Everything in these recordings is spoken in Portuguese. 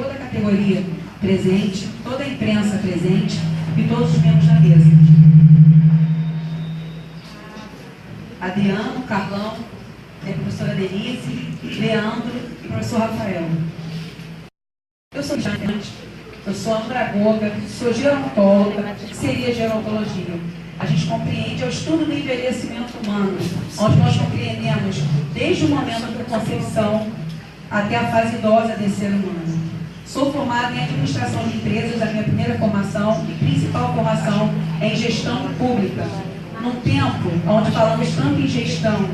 toda a categoria presente, toda a imprensa presente e todos os membros da mesa. Adriano, Carlão, professora Denise, Leandro e professor Rafael. Eu sou gerontologista, eu sou andragoga, sou gerontóloga, seria gerontologia. A gente compreende o estudo do envelhecimento humano, onde nós compreendemos desde o momento da concepção até a fase idosa desse ser humano. Sou formada em administração de empresas, a minha primeira formação e principal formação é em gestão pública. Num tempo onde falamos tanto em gestão.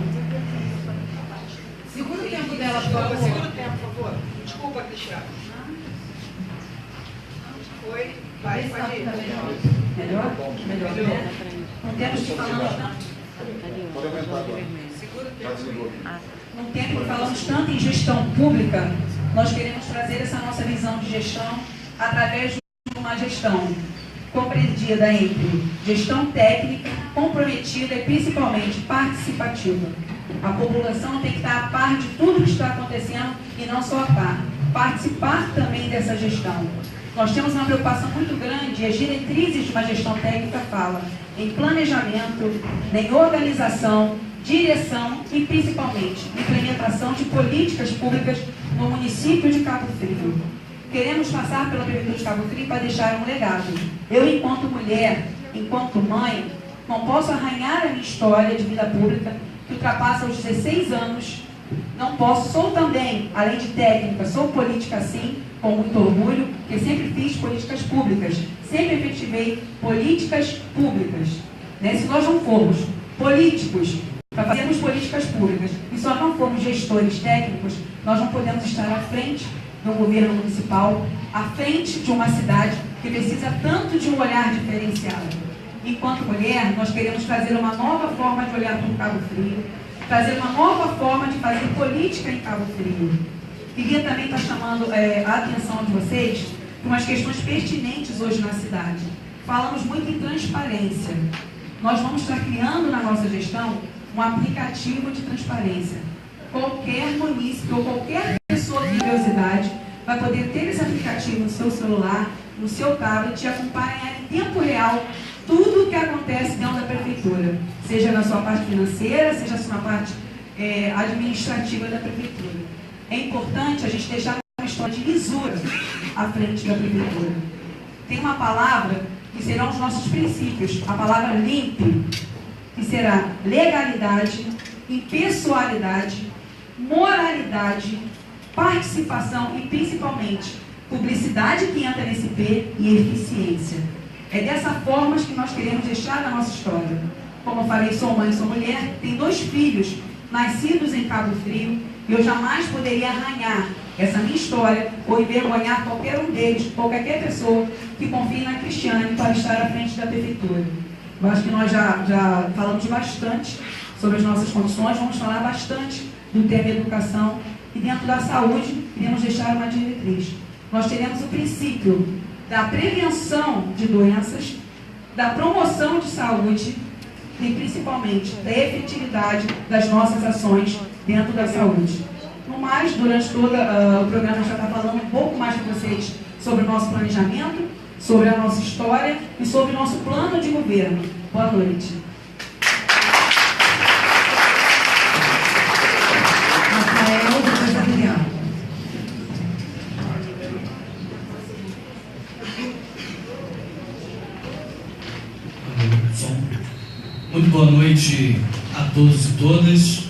Segundo tempo dela, por favor. Segundo tempo, por favor. Desculpa, Cristiano. Foi? Vai, pode ir. Melhor? Melhor, né? Não temos que falamos num tempo que falamos tanto em gestão pública, nós queremos trazer essa nossa visão de gestão através de uma gestão compreendida entre gestão técnica, comprometida e principalmente participativa. A população tem que estar a par de tudo que está acontecendo e não só a par. Participar também dessa gestão. Nós temos uma preocupação muito grande e as diretrizes de uma gestão técnica falam em planejamento, em organização, direção e principalmente implementação de políticas públicas no município de Cabo Frio. Queremos passar pela Prefeitura de Cabo Frio para deixar um legado. Eu, enquanto mulher, enquanto mãe, não posso arranhar a minha história de vida pública, que ultrapassa os 16 anos. Não posso, sou também, além de técnica, sou política sim, com muito orgulho, porque sempre fiz políticas públicas, sempre efetivei políticas públicas. Se nós não formos políticos para fazermos políticas públicas e só não formos gestores técnicos, nós não podemos estar à frente do governo municipal, à frente de uma cidade que precisa tanto de um olhar diferenciado. Enquanto mulher, nós queremos trazer uma nova forma de olhar para o Cabo Frio, trazer uma nova forma de fazer política em Cabo Frio. Queria também estar chamando a atenção de vocês para umas questões pertinentes hoje na cidade. Falamos muito em transparência. Nós vamos estar criando na nossa gestão um aplicativo de transparência. Qualquer munícipe ou qualquer pessoa de curiosidade vai poder ter esse aplicativo no seu celular, no seu tablet e acompanhar em tempo real tudo o que acontece dentro da prefeitura, seja na sua parte financeira, seja na sua parte administrativa da prefeitura. É importante a gente deixar uma história de lisura à frente da prefeitura. Tem uma palavra que serão os nossos princípios, a palavra limpe, que será legalidade, impessoalidade, moralidade, participação e principalmente publicidade que entra nesse P e eficiência. É dessa forma que nós queremos deixar a nossa história. Como eu falei, sou mãe, sou mulher, tenho 2 filhos nascidos em Cabo Frio e eu jamais poderia arranhar essa minha história ou envergonhar qualquer um deles, ou qualquer pessoa que confie na Cristiane para estar à frente da prefeitura. Eu acho que nós já falamos bastante sobre as nossas condições, vamos falar bastante do tema educação e dentro da saúde queremos deixar uma diretriz. Nós teremos o princípio da prevenção de doenças, da promoção de saúde e principalmente da efetividade das nossas ações dentro da saúde. No mais, durante todo o programa a gente já está falando um pouco mais para vocês sobre o nosso planejamento, sobre a nossa história e sobre o nosso plano de governo. Boa noite. Rafael, depois Adriano. Muito boa noite a todos e todas,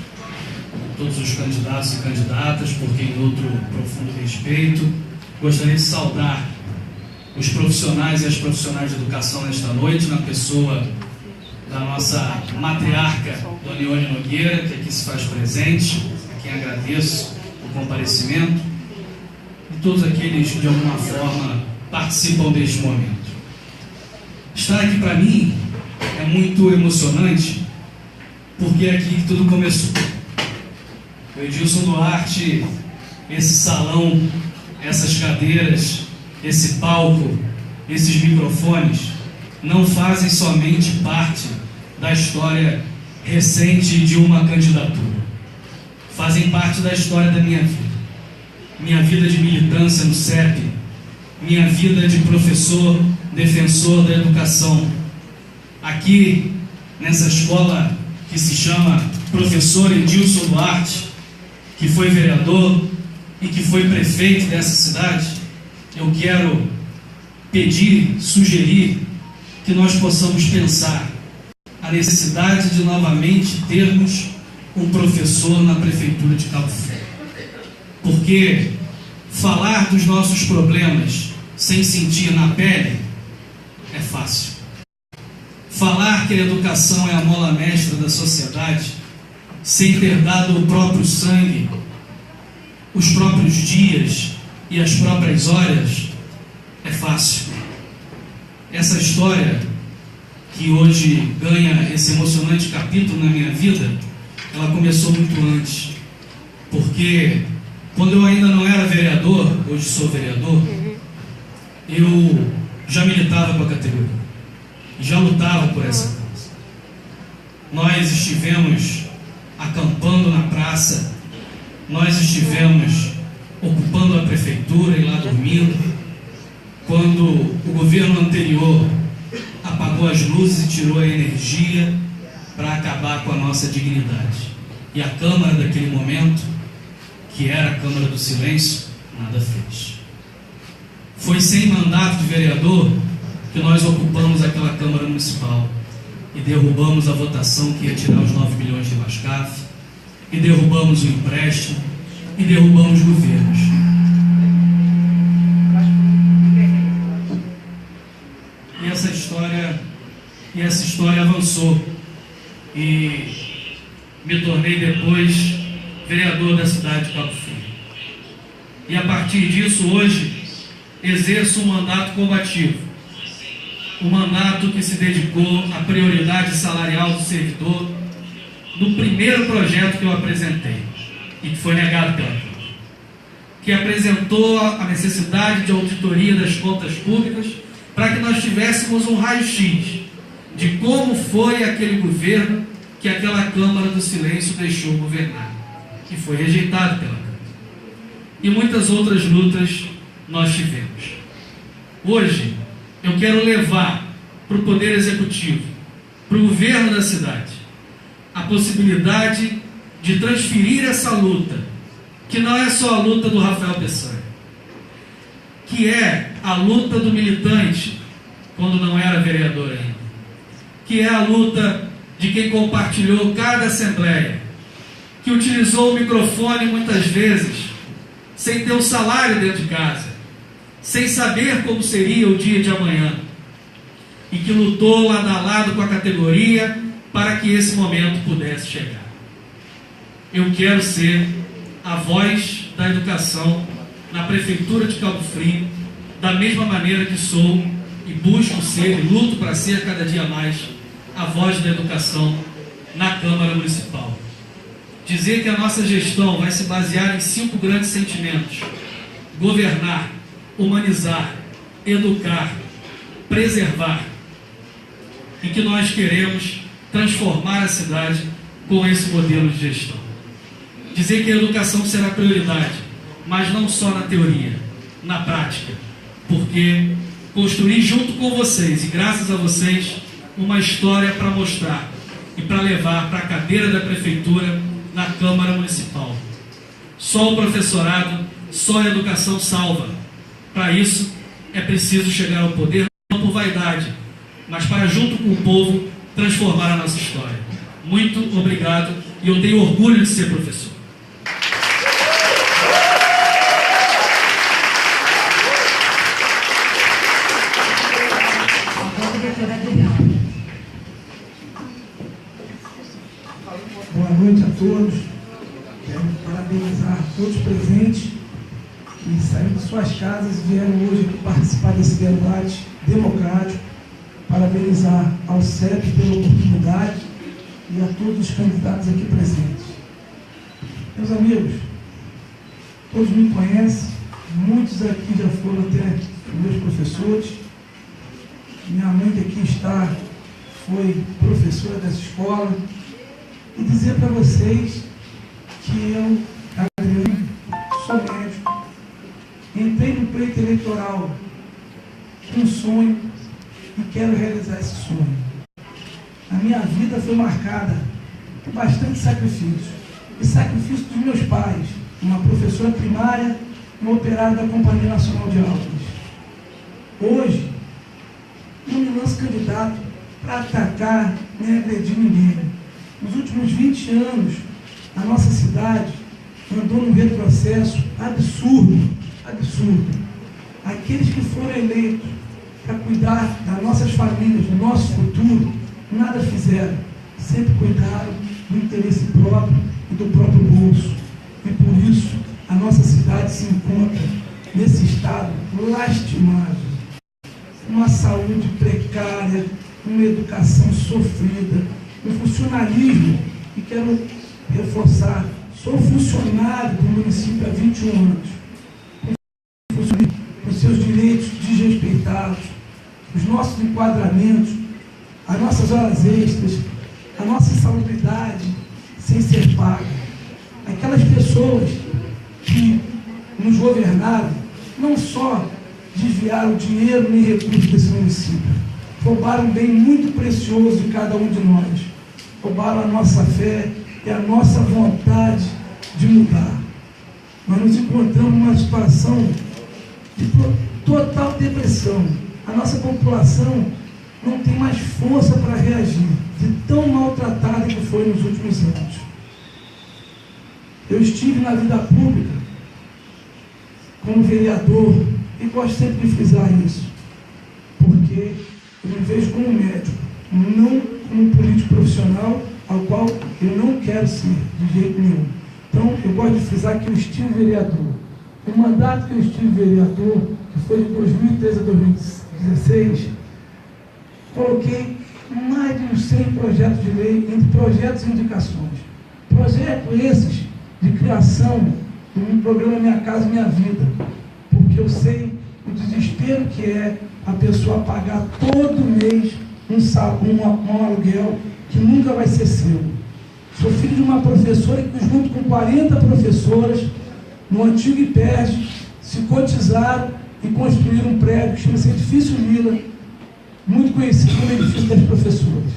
todos os candidatos e candidatas, por quem nutro profundo respeito. Gostaria de saudar os profissionais e as profissionais de educação nesta noite, na pessoa da nossa matriarca, Dona Ione Nogueira, que aqui se faz presente, a quem agradeço o comparecimento, e todos aqueles que de alguma forma participam deste momento. Estar aqui para mim é muito emocionante, porque é aqui que tudo começou. O Edilson Duarte, esse salão, essas cadeiras, esse palco, esses microfones, não fazem somente parte da história recente de uma candidatura. Fazem parte da história da minha vida. minha vida de militância no CEP, minha vida de professor, defensor da educação. Aqui, nessa escola que se chama Professor Edilson Duarte, que foi vereador e que foi prefeito dessa cidade, eu quero pedir, sugerir que nós possamos pensar a necessidade de novamente termos um professor na prefeitura de Cabo Frio. Porque falar dos nossos problemas sem sentir na pele é fácil. Falar que a educação é a mola mestra da sociedade, sem ter dado o próprio sangue, os próprios dias e as próprias horas, é fácil. Essa história que hoje ganha esse emocionante capítulo na minha vida, ela começou muito antes. Porque quando eu ainda não era vereador, hoje sou vereador, eu já militava com a categoria, já lutava por essa causa. Nós estivemos acampando na praça, nós estivemos ocupando a prefeitura e lá dormindo, quando o governo anterior apagou as luzes e tirou a energia para acabar com a nossa dignidade. E a Câmara daquele momento, que era a Câmara do Silêncio, nada fez. Foi sem mandato de vereador que nós ocupamos aquela Câmara Municipal e derrubamos a votação que ia tirar os 9 milhões de Bascaf, e derrubamos o empréstimo, e derrubamos governos. E essa história avançou, e me tornei depois vereador da cidade de Cabo Frio. E a partir disso, hoje, exerço um mandato combativo, um mandato que se dedicou à prioridade salarial do servidor no primeiro projeto que eu apresentei e que foi negado pela Câmara, que apresentou a necessidade de auditoria das contas públicas para que nós tivéssemos um raio-x de como foi aquele governo que aquela Câmara do Silêncio deixou governar, que foi rejeitado pela Câmara. E muitas outras lutas nós tivemos. Hoje, eu quero levar para o Poder Executivo, para o governo da cidade, a possibilidade de transferir essa luta, que não é só a luta do Rafael Peçanha, que é a luta do militante, quando não era vereador ainda, que é a luta de quem compartilhou cada assembleia, que utilizou o microfone muitas vezes, sem ter um salário dentro de casa, sem saber como seria o dia de amanhã, e que lutou lado a lado com a categoria para que esse momento pudesse chegar. Eu quero ser a voz da educação na Prefeitura de Cabo Frio, da mesma maneira que sou e busco ser e luto para ser cada dia mais a voz da educação na Câmara Municipal. Dizer que a nossa gestão vai se basear em 5 grandes sentimentos: governar, humanizar, educar, preservar, e que nós queremos transformar a cidade com esse modelo de gestão. Dizer que a educação será prioridade, mas não só na teoria, na prática, porque construir junto com vocês e graças a vocês uma história para mostrar e para levar para a cadeira da prefeitura na Câmara Municipal. Só o professorado, só a educação salva. Para isso é preciso chegar ao poder, não por vaidade, mas para, junto com o povo, transformar a nossa história. Muito obrigado, e eu tenho orgulho de ser professor. Boa noite a todos. Quero parabenizar todos os presentes que saíram de suas casas e vieram hoje aqui participar desse debate democrático. Parabenizar ao CEP pela oportunidade e a todos os candidatos aqui presentes. Meus amigos, todos me conhecem, muitos aqui já foram até meus professores. Minha mãe que aqui está foi professora dessa escola. E dizer para vocês que eu, Adriano, sou médico, eleitoral um sonho e quero realizar esse sonho. A minha vida foi marcada por bastante sacrifício. E sacrifício dos meus pais, uma professora primária e um operário da Companhia Nacional de Álvares. Hoje, não me lanço candidato para atacar nem agredir ninguém. Nos últimos 20 anos, a nossa cidade andou num retrocesso absurdo. Aqueles que foram eleitos para cuidar das nossas famílias, do nosso futuro, nada fizeram. Sempre cuidaram do interesse próprio e do próprio bolso. E por isso, a nossa cidade se encontra nesse estado lastimável. Uma saúde precária, uma educação sofrida, um funcionalismo, e quero reforçar, sou funcionário do município há 21 anos, com seus direitos desrespeitados, os nossos enquadramentos, as nossas horas extras, a nossa insalubridade sem ser paga. Aquelas pessoas que nos governaram não só desviaram dinheiro nem recursos desse município, roubaram um bem muito precioso de cada um de nós, roubaram a nossa fé e a nossa vontade de mudar. Nós nos encontramos numa situação de total depressão. A nossa população não tem mais força para reagir, de tão maltratada que foi nos últimos anos. Eu estive na vida pública como vereador, e gosto sempre de frisar isso, porque eu me vejo como médico, não como político profissional, ao qual eu não quero ser, de jeito nenhum. Então, eu gosto de frisar que eu estive vereador. O mandato que eu estive vereador, que foi de 2013 a 2016, coloquei mais de uns 100 projetos de lei, entre projetos e indicações. Projetos esses de criação do programa Minha Casa Minha Vida, porque eu sei o desespero que é a pessoa pagar todo mês um aluguel que nunca vai ser seu. Sou filho de uma professora que, junto com 40 professoras, no antigo IPERJ, se cotizaram e construíram um prédio que chama-se Edifício Lila, muito conhecido como Edifício das Professoras.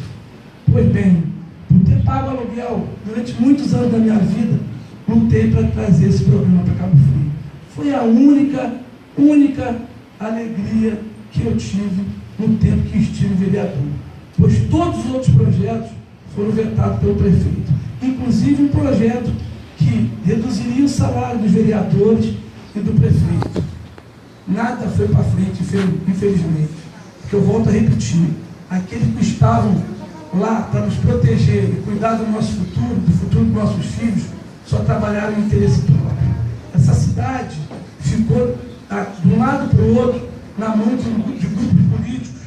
Pois bem, por ter pago aluguel durante muitos anos da minha vida, lutei para trazer esse programa para Cabo Frio. Foi a única alegria que eu tive no tempo que estive vereador, pois todos os outros projetos foram vetados pelo prefeito, inclusive um projeto que reduziria o salário dos vereadores e do prefeito. Nada foi para frente, infelizmente, porque eu volto a repetir, aqueles que estavam lá para nos proteger e cuidar do nosso futuro, do futuro dos nossos filhos, só trabalharam em interesse próprio. Essa cidade ficou de um lado para o outro na mão de grupos políticos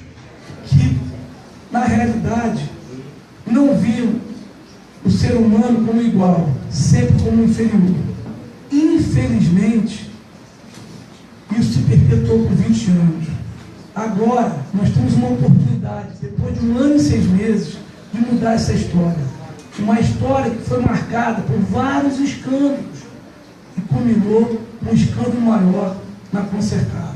que, na realidade, não viam o ser humano como igual, sempre como inferior. Infelizmente, isso se perpetuou por 20 anos. Agora, nós temos uma oportunidade, depois de 1 ano e 6 meses, de mudar essa história. Uma história que foi marcada por vários escândalos e culminou com um escândalo maior na Concercaf,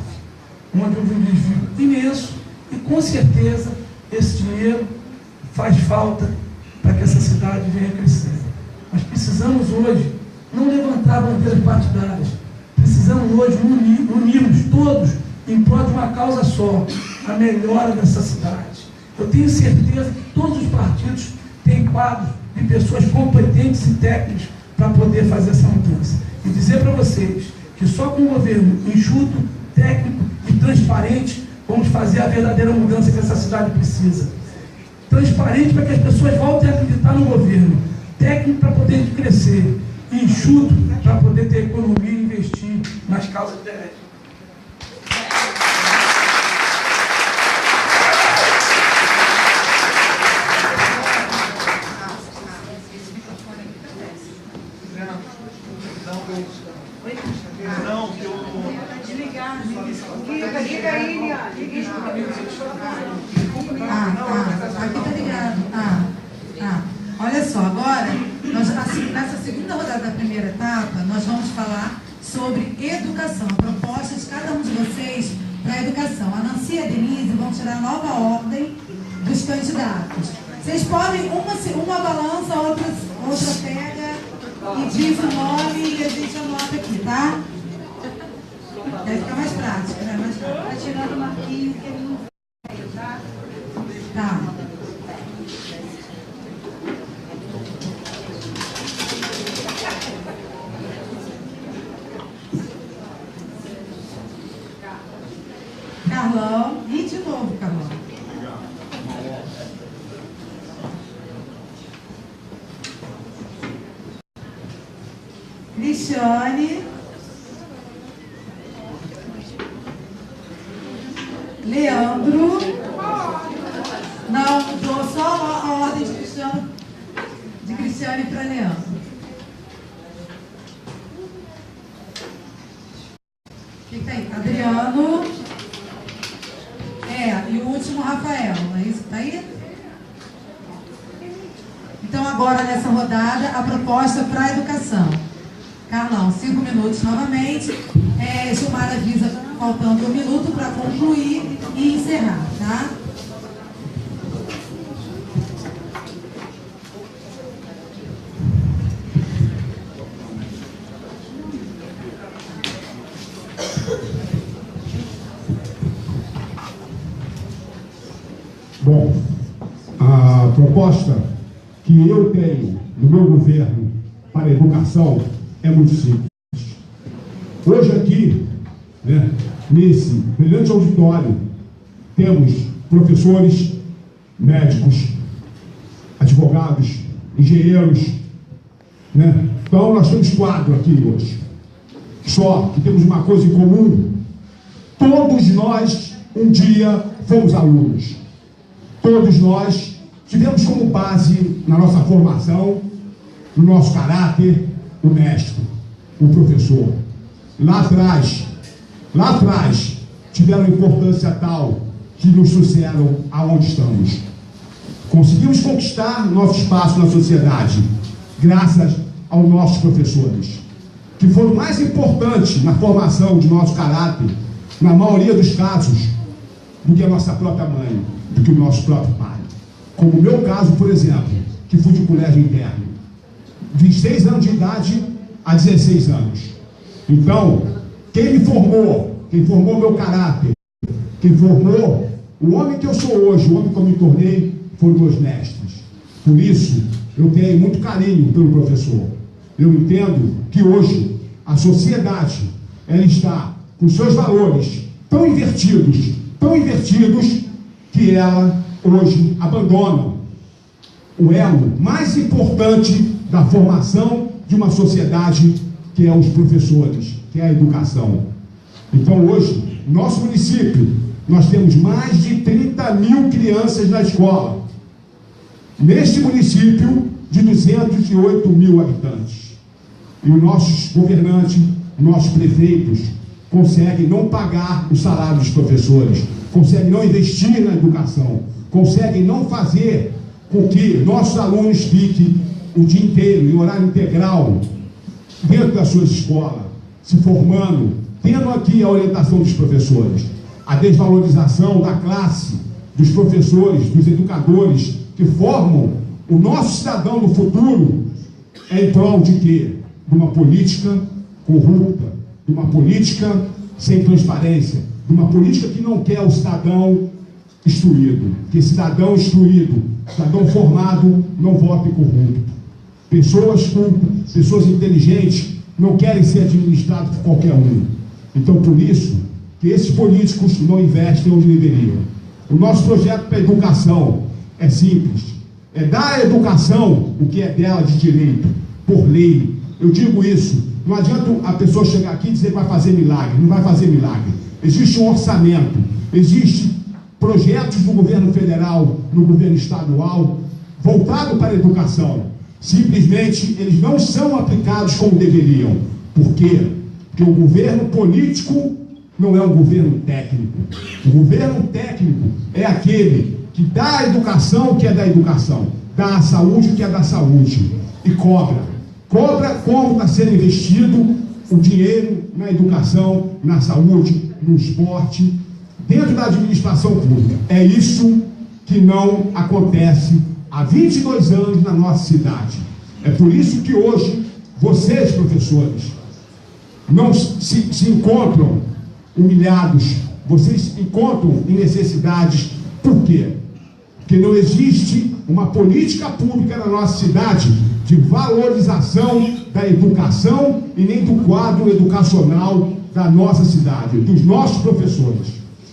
onde houve um desvio imenso e, com certeza, esse dinheiro faz falta para que essa cidade venha crescer. Nós precisamos hoje não levantar bandeiras partidárias, precisamos hoje unirmos todos em prol de uma causa só, a melhora dessa cidade. Eu tenho certeza que todos os partidos têm quadros de pessoas competentes e técnicas para poder fazer essa mudança. E dizer para vocês que só com um governo enxuto, técnico e transparente vamos fazer a verdadeira mudança que essa cidade precisa. Transparente para que as pessoas voltem a acreditar no governo, técnico para poder crescer, e enxuto para poder ter economia e investir nas causas benéficas. Liga aí, Liane. Aqui tá ligado. Olha só, agora, nessa segunda rodada da primeira etapa, nós vamos falar sobre educação. A proposta de cada um de vocês para a educação. A Nancy e a Denise vão tirar a nova ordem dos candidatos. Vocês podem, uma balança, outra pega e diz o nome e a gente anota aqui, tá? Deve ficar mais prático, né? Mais prático. Tá tirando o marquinho que ele não veio, tá? Tá. Carlão. E de novo, Carlão. Cristiane. Leandro. Não, mudou só a ordem de Cristiane para Leandro. Quem tá aí? Adriano. E o último, Rafael. É isso que tá aí? Então, agora, nessa rodada, a proposta para a educação. Carlão, 5 minutos novamente. Gilmar avisa, faltando 1 minuto para concluir e encerrar, tá? Bom, a proposta que eu tenho no meu governo para a educação é muito simples. Hoje aqui, né, nesse brilhante auditório, temos professores, médicos, advogados, engenheiros, né? Então nós temos 4 aqui hoje. Só que temos uma coisa em comum: todos nós um dia fomos alunos. Todos nós tivemos como base na nossa formação, no nosso caráter, o mestre, o professor. Lá atrás, tiveram importância tal que nos trouxeram aonde estamos. Conseguimos conquistar nosso espaço na sociedade, graças aos nossos professores, que foram mais importantes na formação de nosso caráter, na maioria dos casos, do que a nossa própria mãe, do que o nosso próprio pai. Como o meu caso, por exemplo, que fui de colégio interno, de 6 anos de idade a 16 anos. Então, quem me formou, quem formou meu caráter, quem formou o homem que eu sou hoje, o homem que eu me tornei, foram meus mestres. Por isso, eu tenho muito carinho pelo professor. Eu entendo que hoje a sociedade, ela está com seus valores tão invertidos, que ela hoje abandona o elo mais importante da formação de uma sociedade, que é os professores, que é a educação. Então hoje, no nosso município, nós temos mais de 30 mil crianças na escola. Neste município de 208 mil habitantes. E os nossos governantes, nossos prefeitos, conseguem não pagar o salário dos professores, conseguem não investir na educação, conseguem não fazer com que nossos alunos fiquem o dia inteiro, em horário integral, dentro das suas escolas, se formando, tendo aqui a orientação dos professores. A desvalorização da classe, dos professores, dos educadores, que formam o nosso cidadão do futuro, é em prol de quê? De uma política corrupta, de uma política sem transparência, de uma política que não quer o cidadão instruído, que cidadão instruído, cidadão formado, não vote corrupto. Pessoas cultas, pessoas inteligentes, não querem ser administrados por qualquer um. Então, por isso, que esses políticos não investem onde deveriam. O nosso projeto para a educação é simples, é dar à educação o que é dela de direito, por lei. Eu digo isso, não adianta a pessoa chegar aqui e dizer que vai fazer milagre, não vai fazer milagre. Existe um orçamento, existe projetos do governo federal, no governo estadual, voltado para a educação. Simplesmente, eles não são aplicados como deveriam. Por quê? Porque o governo político não é um governo técnico. O governo técnico é aquele que dá a educação, que é da educação, dá a saúde, que é da saúde, e cobra como está sendo investido o dinheiro na educação, na saúde, no esporte, dentro da administração pública. É isso que não acontece há 22 anos na nossa cidade. É por isso que hoje vocês, professores, não se encontram humilhados, vocês se encontram em necessidades. Por quê? Porque não existe uma política pública na nossa cidade de valorização da educação e nem do quadro educacional da nossa cidade, dos nossos professores.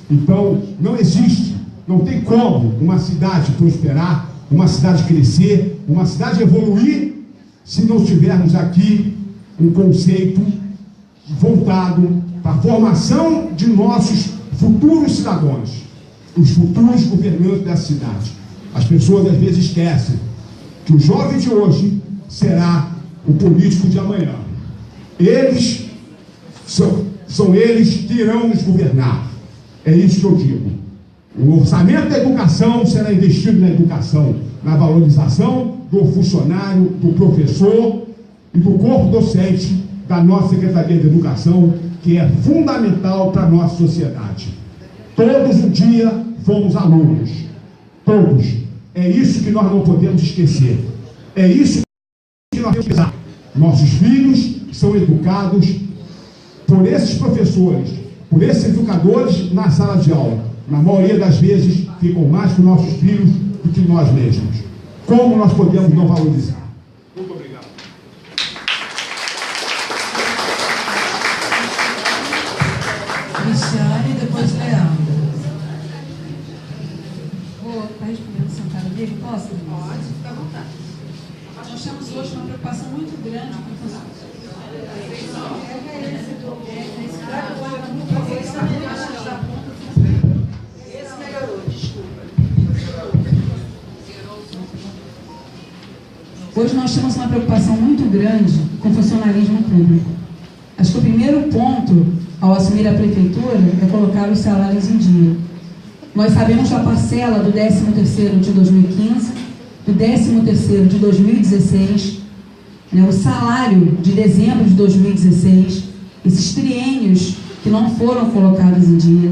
Então, não existe, não tem como uma cidade prosperar, uma cidade crescer, uma cidade evoluir, se não tivermos aqui um conceito voltado para a formação de nossos futuros cidadãos, os futuros governantes dessa cidade. As pessoas às vezes esquecem que o jovem de hoje será o político de amanhã. Eles são eles que irão nos governar. É isso que eu digo. O orçamento da educação será investido na educação, na valorização do funcionário, do professor e do corpo docente da nossa Secretaria de Educação, que é fundamental para a nossa sociedade. Todos um dia fomos alunos. Todos. É isso que nós não podemos esquecer. É isso que nós temos que pensar. Nossos filhos são educados por esses professores, por esses educadores na sala de aula. Na maioria das vezes, ficam mais com nossos filhos do que nós mesmos. Como nós podemos não valorizar? Muito obrigado. Cristiane e depois Leandro. Vou estar respondendo sentada dele, posso? Pode, fica à vontade. Nós temos hoje uma preocupação muito grande com o funcionário. Esse melhorou, desculpa. Hoje nós temos uma preocupação muito grande com o funcionalismo público. Acho que o primeiro ponto ao assumir a prefeitura é colocar os salários em dia. Nós sabemos da parcela do 13º de 2015, do 13º de 2016, o salário de dezembro de 2016, esses triênios que não foram colocados em dia.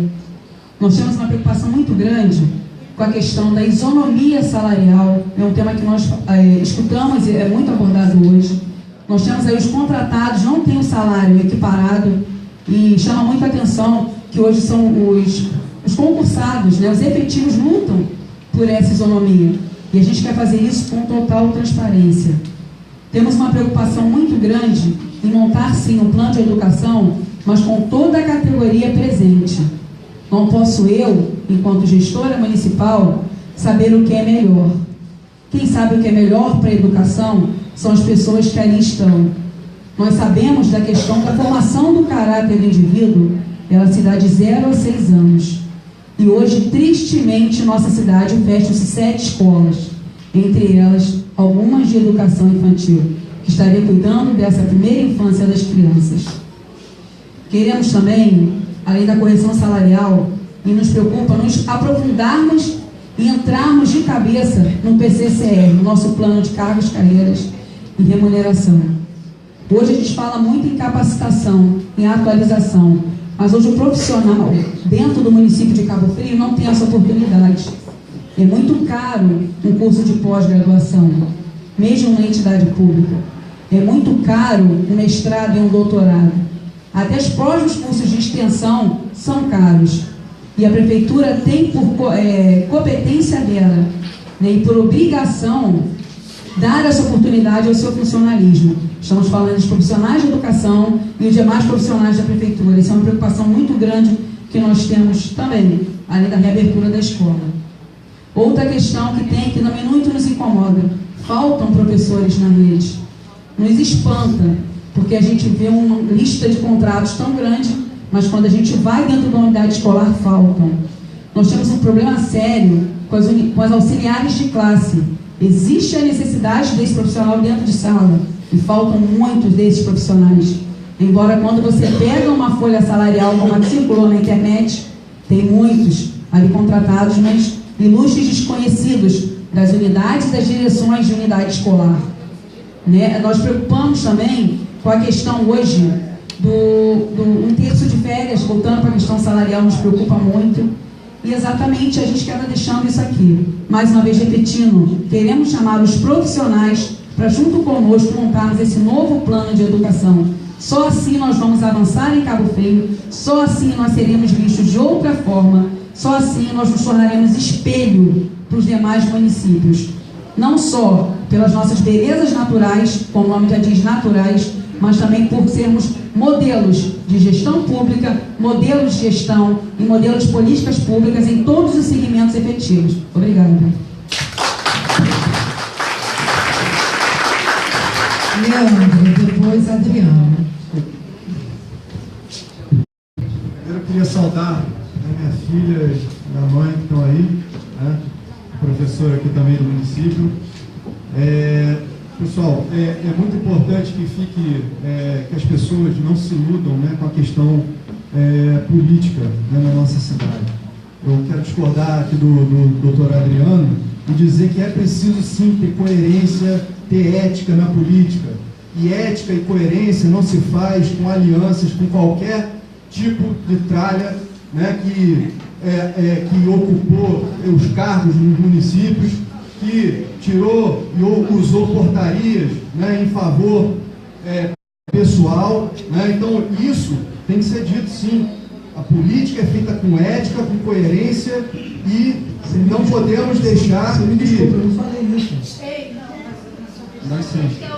Nós temos uma preocupação muito grande com a questão da isonomia salarial, é um tema que nós escutamos e é muito abordado hoje. Nós temos aí os contratados, não têm o salário equiparado, e chama muito a atenção que hoje são os concursados, os efetivos lutam por essa isonomia, e a gente quer fazer isso com total transparência. Temos uma preocupação muito grande em montar, sim, um plano de educação, mas com toda a categoria presente. Não posso eu, enquanto gestora municipal, saber o que é melhor. Quem sabe o que é melhor para a educação são as pessoas que ali estão. Nós sabemos da questão da formação do caráter do indivíduo, ela se dá de 0 a 6 anos. E hoje, tristemente, nossa cidade fecha-se 7 escolas, entre elas algumas de educação infantil, que estaria cuidando dessa primeira infância das crianças. Queremos também, além da correção salarial, e nos preocupa nos aprofundarmos e entrarmos de cabeça no PCCR, no nosso plano de cargos, carreiras e remuneração. Hoje a gente fala muito em capacitação, em atualização, mas hoje o profissional dentro do município de Cabo Frio não tem essa oportunidade. É muito caro um curso de pós-graduação, mesmo na entidade pública. É muito caro um mestrado e um doutorado. Até os próprios cursos de extensão são caros. E a prefeitura tem por competência dela, e por obrigação, dar essa oportunidade ao seu funcionalismo. Estamos falando dos profissionais de educação e os demais profissionais da prefeitura. Isso é uma preocupação muito grande que nós temos também, além da reabertura da escola. Outra questão que também muito nos incomoda: faltam professores na rede. Nos espanta, porque a gente vê uma lista de contratos tão grande, mas quando a gente vai dentro da unidade escolar, faltam. Nós temos um problema sério com as auxiliares de classe. Existe a necessidade desse profissional dentro de sala, e faltam muitos desses profissionais. Embora quando você pega uma folha salarial, como a que circulou na internet, tem muitos ali contratados, mas ilustres desconhecidos das unidades e das direções de unidade escolar. Nós preocupamos também com a questão hoje um terço de férias, voltando para a questão salarial, nos preocupa muito. E exatamente a gente quer estar deixando isso aqui. Mais uma vez repetindo, queremos chamar os profissionais para junto conosco montarmos esse novo plano de educação. Só assim nós vamos avançar em Cabo Frio, só assim nós seremos vistos de outra forma, só assim nós nos tornaremos espelho para os demais municípios. Não só pelas nossas belezas naturais, como o nome já diz, naturais, mas também por sermos modelos de gestão pública, modelos de gestão e modelos de políticas públicas em todos os segmentos efetivos. Obrigada. Leandro, depois Adriano. Eu queria saudar minha filha e minha mãe que estão aí, né? Professora aqui também do município. Pessoal, é muito importante que fique, que as pessoas não se iludam, né, com a questão política, né, na nossa cidade. Eu quero discordar aqui do doutor Adriano e dizer que é preciso sim ter coerência, ter ética na política. E ética e coerência não se faz com alianças com qualquer tipo de tralha, né, que ocupou os cargos nos municípios, que tirou e usou portarias, né, em favor pessoal, né? Então isso tem que ser dito sim. A política é feita com ética, com coerência e não podemos deixar Você me desculpa, eu não falei isso. Dá licença.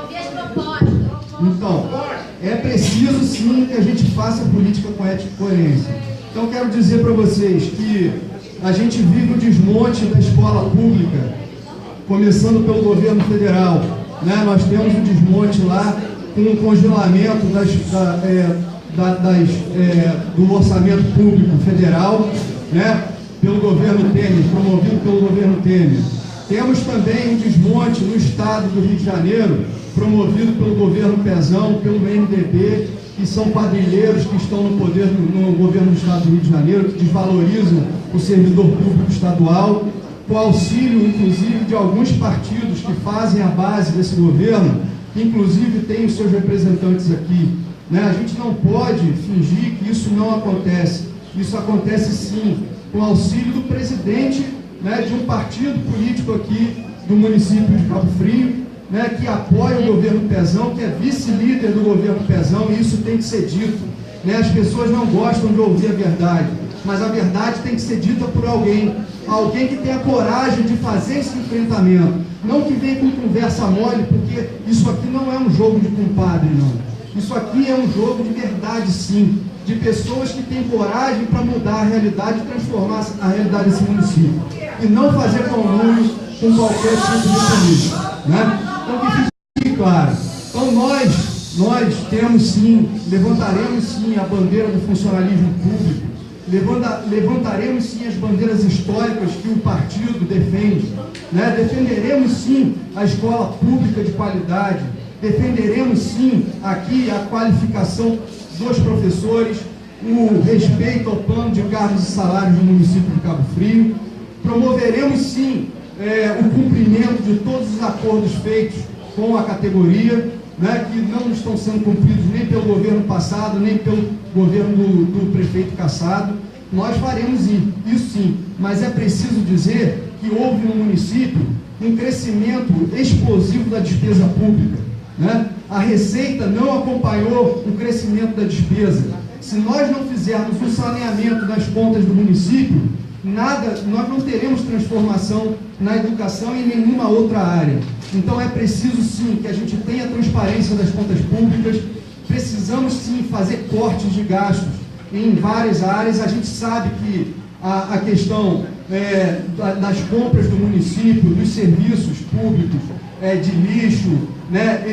Então, é preciso sim que a gente faça política com ética e coerência. Então quero dizer para vocês que a gente vive o desmonte da escola pública, começando pelo governo federal, né? Nós temos um desmonte lá com o congelamento do orçamento público federal, né? Pelo governo Temer, promovido pelo governo Temer. Temos também um desmonte no estado do Rio de Janeiro, promovido pelo governo Pezão, pelo MDB, que são quadrilheiros que estão no poder no governo do estado do Rio de Janeiro, que desvalorizam o servidor público estadual, com auxílio, inclusive, de alguns partidos que fazem a base desse governo, que, inclusive, tem os seus representantes aqui, né? A gente não pode fingir que isso não acontece. Isso acontece, sim, com auxílio do presidente, né, de um partido político aqui do município de Cabo Frio, né, que apoia o governo Pezão, que é vice-líder do governo Pezão, e isso tem que ser dito, né? As pessoas não gostam de ouvir a verdade, mas a verdade tem que ser dita por alguém que tenha coragem de fazer esse enfrentamento, não que venha com conversa mole, porque isso aqui não é um jogo de compadre, não. Isso aqui é um jogo de verdade, sim, de pessoas que têm coragem para mudar a realidade e transformar a realidade desse município, e não fazer conluio com qualquer tipo de política, né? Então que fique claro. Então nós temos sim, levantaremos sim a bandeira do funcionalismo público, levantaremos sim as bandeiras históricas que o partido defende, né? Defenderemos sim a escola pública de qualidade, defenderemos sim aqui a qualificação dos professores, o respeito ao plano de cargos e salários do município de Cabo Frio, promoveremos sim o cumprimento de todos os acordos feitos com a categoria, né, que não estão sendo cumpridos nem pelo governo passado, nem pelo governo do prefeito Cassado. Nós faremos isso sim, mas é preciso dizer que houve no município um crescimento explosivo da despesa pública, né? A receita não acompanhou o crescimento da despesa. Se nós não fizermos um saneamento das contas do município, nós não teremos transformação na educação e em nenhuma outra área. Então é preciso sim que a gente tenha transparência das contas públicas, precisamos sim fazer cortes de gastos em várias áreas. A gente sabe que a questão das compras do município, dos serviços públicos, de lixo, né,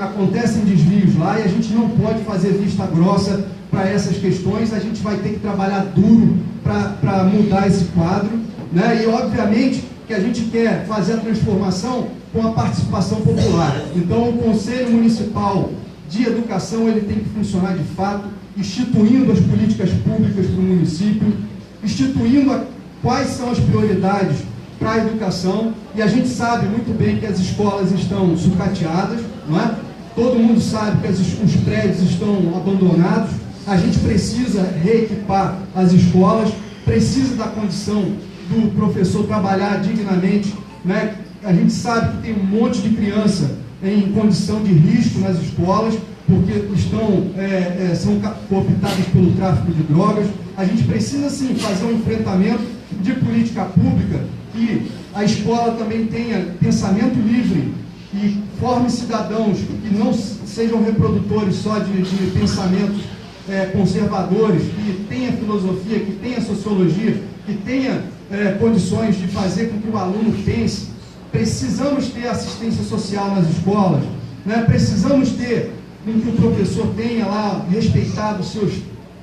acontecem desvios lá e a gente não pode fazer vista grossa para essas questões. A gente vai ter que trabalhar duro para mudar esse quadro, né? E obviamente que a gente quer fazer a transformação com a participação popular. Então o Conselho Municipal de Educação ele tem que funcionar de fato, instituindo as políticas públicas para o município, instituindo quais são as prioridades para a educação, e a gente sabe muito bem que as escolas estão sucateadas, não é? todo mundo sabe que os prédios estão abandonados, a gente precisa reequipar as escolas, precisa da condição do professor trabalhar dignamente, né? A gente sabe que tem um monte de criança em condição de risco nas escolas, porque são cooptadas pelo tráfico de drogas. A gente precisa, sim, fazer um enfrentamento de política pública, que a escola também tenha pensamento livre e forme cidadãos que não sejam reprodutores só de pensamentos conservadores, que tenha filosofia, que tenha sociologia, que tenha condições de fazer com que o aluno pense. Precisamos ter assistência social nas escolas, né? Precisamos ter com que o professor tenha lá respeitado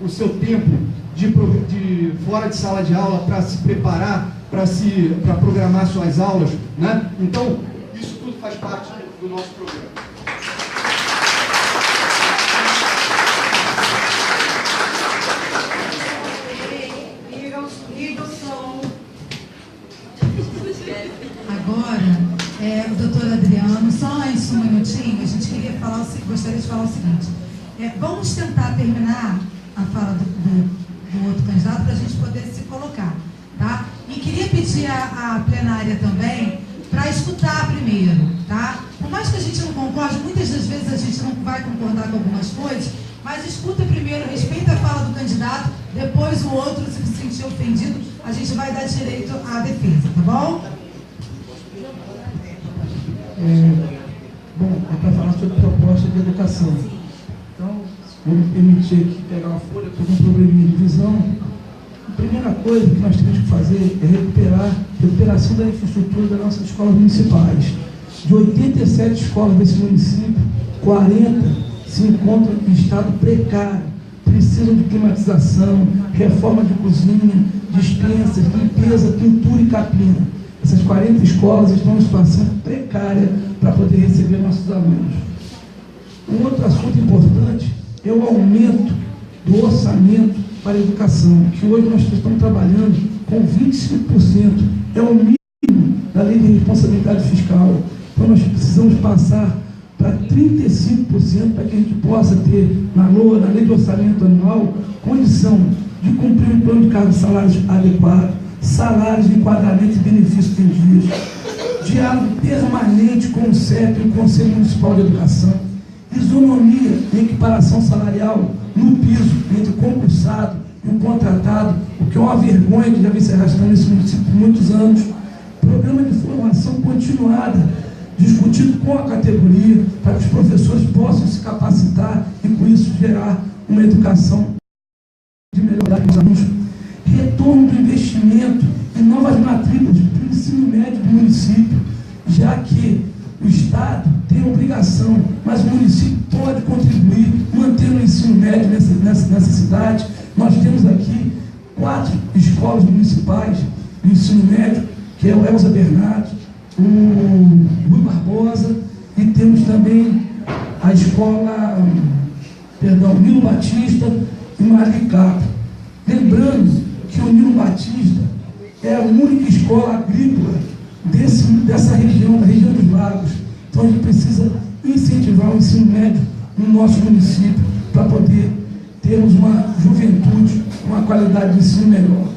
o seu tempo de fora de sala de aula para se preparar, para programar suas aulas, né? Então, isso tudo faz parte do nosso programa. Agora, o doutor Adriano, só antes um minutinho, a gente gostaria de falar o seguinte. Vamos tentar terminar a fala do outro candidato para a gente poder se colocar, tá? E queria pedir à plenária também para escutar primeiro, tá? Por mais que a gente não concorde, muitas das vezes a gente não vai concordar com algumas coisas, mas escuta primeiro, respeita a fala do candidato, depois o outro, se se sentir ofendido, a gente vai dar direito à defesa, tá bom? Bom, é para falar sobre proposta de educação. Então, vou me permitir aqui pegar uma folha, estou com um probleminha de visão. A primeira coisa que nós temos que fazer é recuperação da infraestrutura das nossas escolas municipais. De 87 escolas desse município, 40 se encontram em estado precário, precisam de climatização, reforma de cozinha, dispensas, limpeza, pintura e capina. Essas 40 escolas estão em situação precária para poder receber nossos alunos. Um outro assunto importante é o aumento do orçamento para a educação, que hoje nós estamos trabalhando com 25%. É o mínimo da lei de responsabilidade fiscal. Então nós precisamos passar para 35% para que a gente possa ter, na lei de orçamento anual, condição de cumprir um plano de cargos e salários adequado, salários de enquadramento e benefícios tendidos, diálogo permanente com o CEP e o Conselho Municipal de Educação, isonomia e equiparação salarial no piso entre o concursado e o contratado, o que é uma vergonha que já vem se arrastando nesse município por muitos anos, programa de formação continuada, discutido com a categoria, para que os professores possam se capacitar e com isso gerar uma educação de melhorar os alunos. Retorno do investimento em novas matrículas para o ensino médio do município, já que o Estado tem obrigação, mas o município pode contribuir mantendo o ensino médio nessa cidade. Nós temos aqui 4 escolas municipais de ensino médio, que é o Elza Bernardo, o Rui Barbosa, e temos também a escola, Nilo Batista e Maricapo. Lembrando que o Nilo Batista é a única escola agrícola dessa região, da região dos lagos. Então a gente precisa incentivar o ensino médio no nosso município para poder termos uma juventude com uma qualidade de ensino melhor.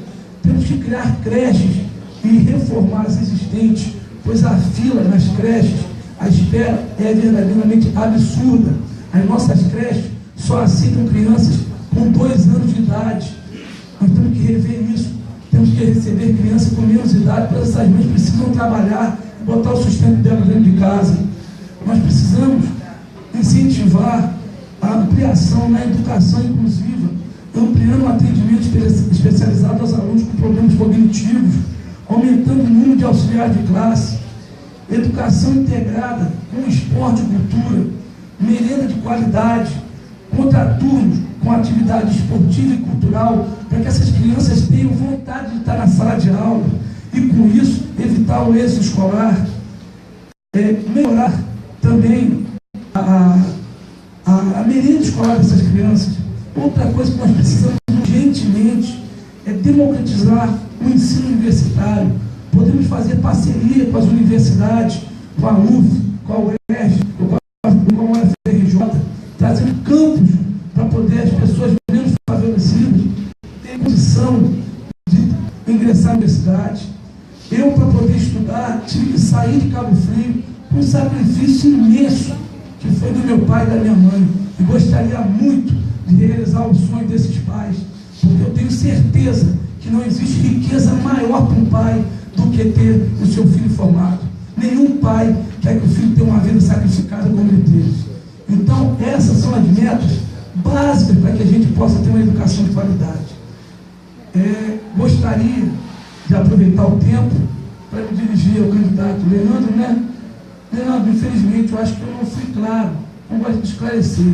Temos que criar creches e reformar as existentes, pois a fila nas creches, a espera é verdadeiramente absurda. As nossas creches só aceitam crianças com 2 anos de idade. Nós temos que rever isso. Temos que receber crianças com menos idade, porque essas mães precisam trabalhar, botar o sustento delas dentro de casa. Nós precisamos incentivar a ampliação na educação inclusiva, ampliando o atendimento especializado aos alunos com problemas cognitivos, aumentando o número de auxiliares de classe, educação integrada com esporte e cultura, merenda de qualidade, contraturnos com atividade esportiva e cultural, para que essas crianças tenham vontade de estar na sala de aula e, com isso, evitar o êxito escolar, melhorar também a merenda escolar dessas crianças. Outra coisa que nós precisamos urgentemente é democratizar o ensino universitário. Podemos fazer parceria com as universidades, com a UF, com a UERJ, com a UFRJ, ingressar na universidade. Eu, para poder estudar, tive que sair de Cabo Frio com um sacrifício imenso, que foi do meu pai e da minha mãe. E gostaria muito de realizar o sonho desses pais, porque eu tenho certeza que não existe riqueza maior para um pai do que ter o seu filho formado. Nenhum pai quer que o filho tenha uma vida sacrificada como ele teve. Então, essas são as metas básicas para que a gente possa ter uma educação de qualidade. Gostaria de aproveitar o tempo para me dirigir ao candidato Leandro, né? Leandro, infelizmente, eu acho que eu não fui claro, não gosto de esclarecer.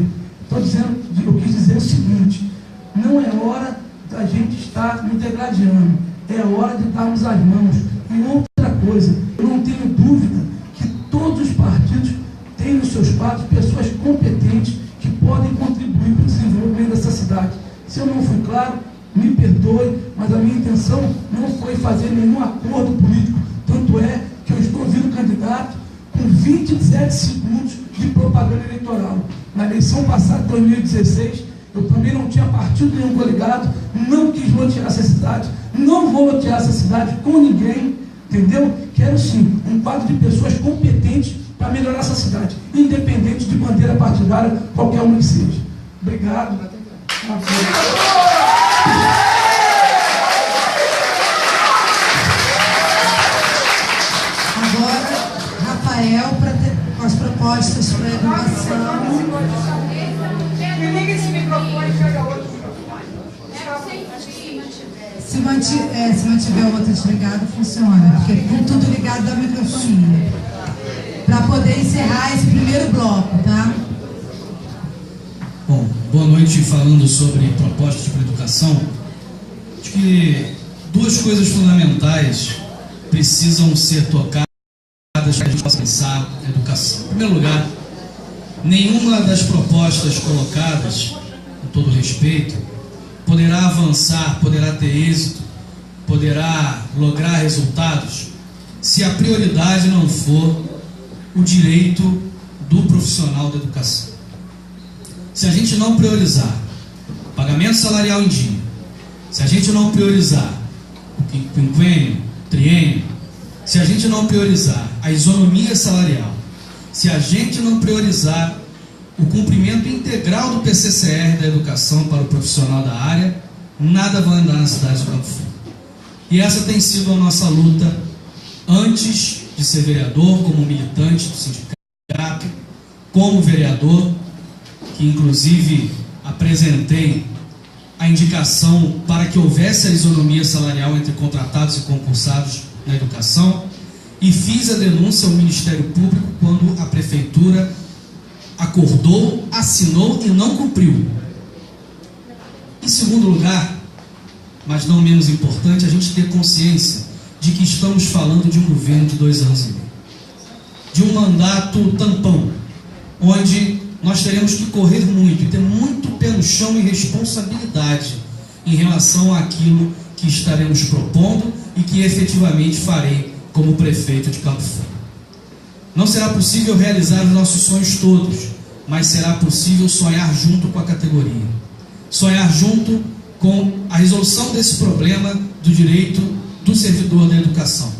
Eu quis dizer o seguinte: não é hora da gente estar no degladiando, é hora de darmos as mãos. E outra coisa, eu não tenho dúvida que todos os partidos têm nos seus quadros pessoas competentes que podem contribuir para o desenvolvimento dessa cidade. Se eu não fui claro, me perdoe, mas a minha intenção não foi fazer nenhum acordo político. Tanto é que eu estou vindo candidato com 27 segundos de propaganda eleitoral. Na eleição passada, 2016, eu também não tinha partido nenhum coligado, não quis lotear essa cidade, não vou lotear essa cidade com ninguém, entendeu? Quero sim um quadro de pessoas competentes para melhorar essa cidade, independente de bandeira partidária, qualquer uma que seja. Obrigado. Agora, Rafael, com as propostas para a educação. Me liga esse microfone e pega outro microfone. Se mantiver o outro desligado, funciona, porque com tudo ligado da microfonia. Para poder encerrar esse primeiro bloco, tá? Bom, boa noite. Falando sobre propostas para a educação, acho que duas coisas fundamentais precisam ser tocadas para que a gente possa pensar a educação. Em primeiro lugar, nenhuma das propostas colocadas, com todo respeito, poderá avançar, poderá ter êxito, poderá lograr resultados se a prioridade não for o direito do profissional da educação. Se a gente não priorizar pagamento salarial em dia, se a gente não priorizar o quinquênio, triênio, se a gente não priorizar a isonomia salarial, se a gente não priorizar o cumprimento integral do PCCR da educação para o profissional da área, nada vai andar na cidade de Campo Frio. E essa tem sido a nossa luta antes de ser vereador, como militante do sindicato, como vereador, que inclusive apresentei a indicação para que houvesse a isonomia salarial entre contratados e concursados na educação, e fiz a denúncia ao Ministério Público quando a Prefeitura acordou, assinou e não cumpriu. Em segundo lugar, mas não menos importante, a gente ter consciência de que estamos falando de um governo de 2 anos e meio, de um mandato tampão, onde nós teremos que correr muito e ter muito pé no chão e responsabilidade em relação àquilo que estaremos propondo e que efetivamente farei como prefeito de Campo Frio. Não será possível realizar os nossos sonhos todos, mas será possível sonhar junto com a categoria, sonhar junto com a resolução desse problema do direito do servidor da educação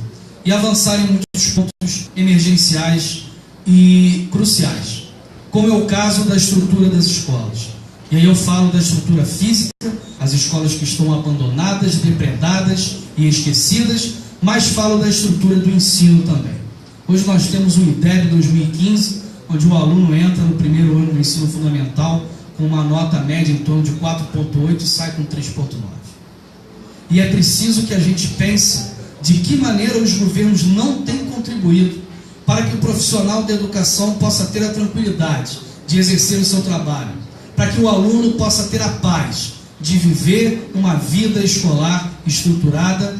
e avançar em muitos pontos emergenciais e cruciais, como é o caso da estrutura das escolas. E aí eu falo da estrutura física, as escolas que estão abandonadas, depredadas e esquecidas, mas falo da estrutura do ensino também. Hoje nós temos o IDEB 2015, onde o aluno entra no primeiro ano do ensino fundamental com uma nota média em torno de 4,8 e sai com 3,9. E é preciso que a gente pense de que maneira os governos não têm contribuído para que o profissional da educação possa ter a tranquilidade de exercer o seu trabalho, para que o aluno possa ter a paz de viver uma vida escolar estruturada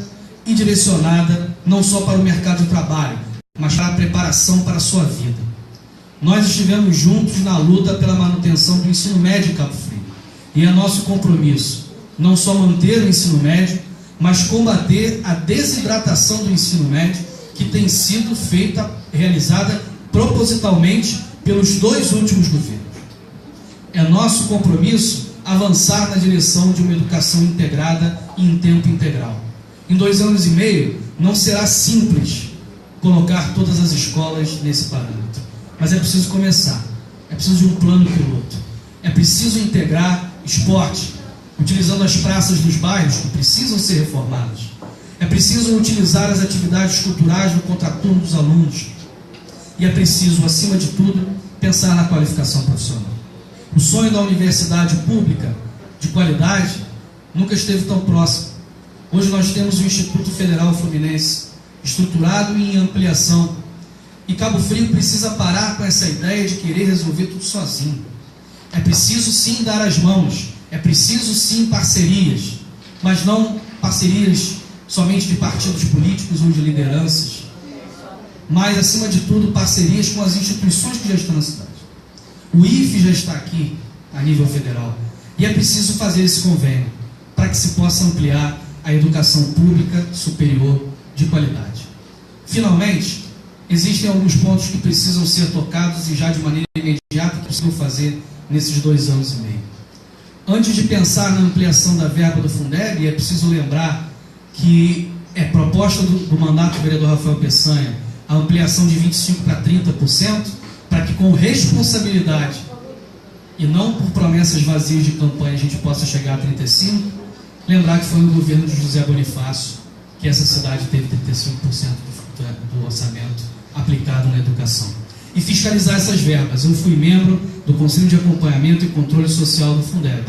e direcionada não só para o mercado de trabalho, mas para a preparação para a sua vida. Nós estivemos juntos na luta pela manutenção do ensino médio em Cabo Frio, e é nosso compromisso não só manter o ensino médio, mas combater a desidratação do ensino médio, que tem sido realizada propositalmente pelos 2 últimos governos. É nosso compromisso avançar na direção de uma educação integrada e em tempo integral. Em 2 anos e meio, não será simples colocar todas as escolas nesse parâmetro. Mas é preciso começar. É preciso de um plano piloto. É preciso integrar esporte, utilizando as praças dos bairros que precisam ser reformadas. É preciso utilizar as atividades culturais no contraturno dos alunos. E é preciso, acima de tudo, pensar na qualificação profissional. O sonho da universidade pública de qualidade nunca esteve tão próximo. Hoje nós temos o Instituto Federal Fluminense, estruturado e em ampliação. E Cabo Frio precisa parar com essa ideia de querer resolver tudo sozinho. É preciso sim dar as mãos, é preciso sim parcerias, mas não parcerias somente de partidos políticos ou de lideranças, mas acima de tudo parcerias com as instituições que já estão na cidade. O IFE já está aqui a nível federal e é preciso fazer esse convênio para que se possa ampliar a educação pública superior de qualidade. Finalmente, existem alguns pontos que precisam ser tocados e já de maneira imediata que precisam fazer nesses 2 anos e meio. Antes de pensar na ampliação da verba do Fundeb, é preciso lembrar que é proposta do mandato do vereador Rafael Peçanha a ampliação de 25% para 30%, para que com responsabilidade e não por promessas vazias de campanha a gente possa chegar a 35%, lembrar que foi no governo de José Bonifácio que essa cidade teve 35% do orçamento aplicado na educação. E fiscalizar essas verbas. Eu fui membro do Conselho de Acompanhamento e Controle Social do Fundeb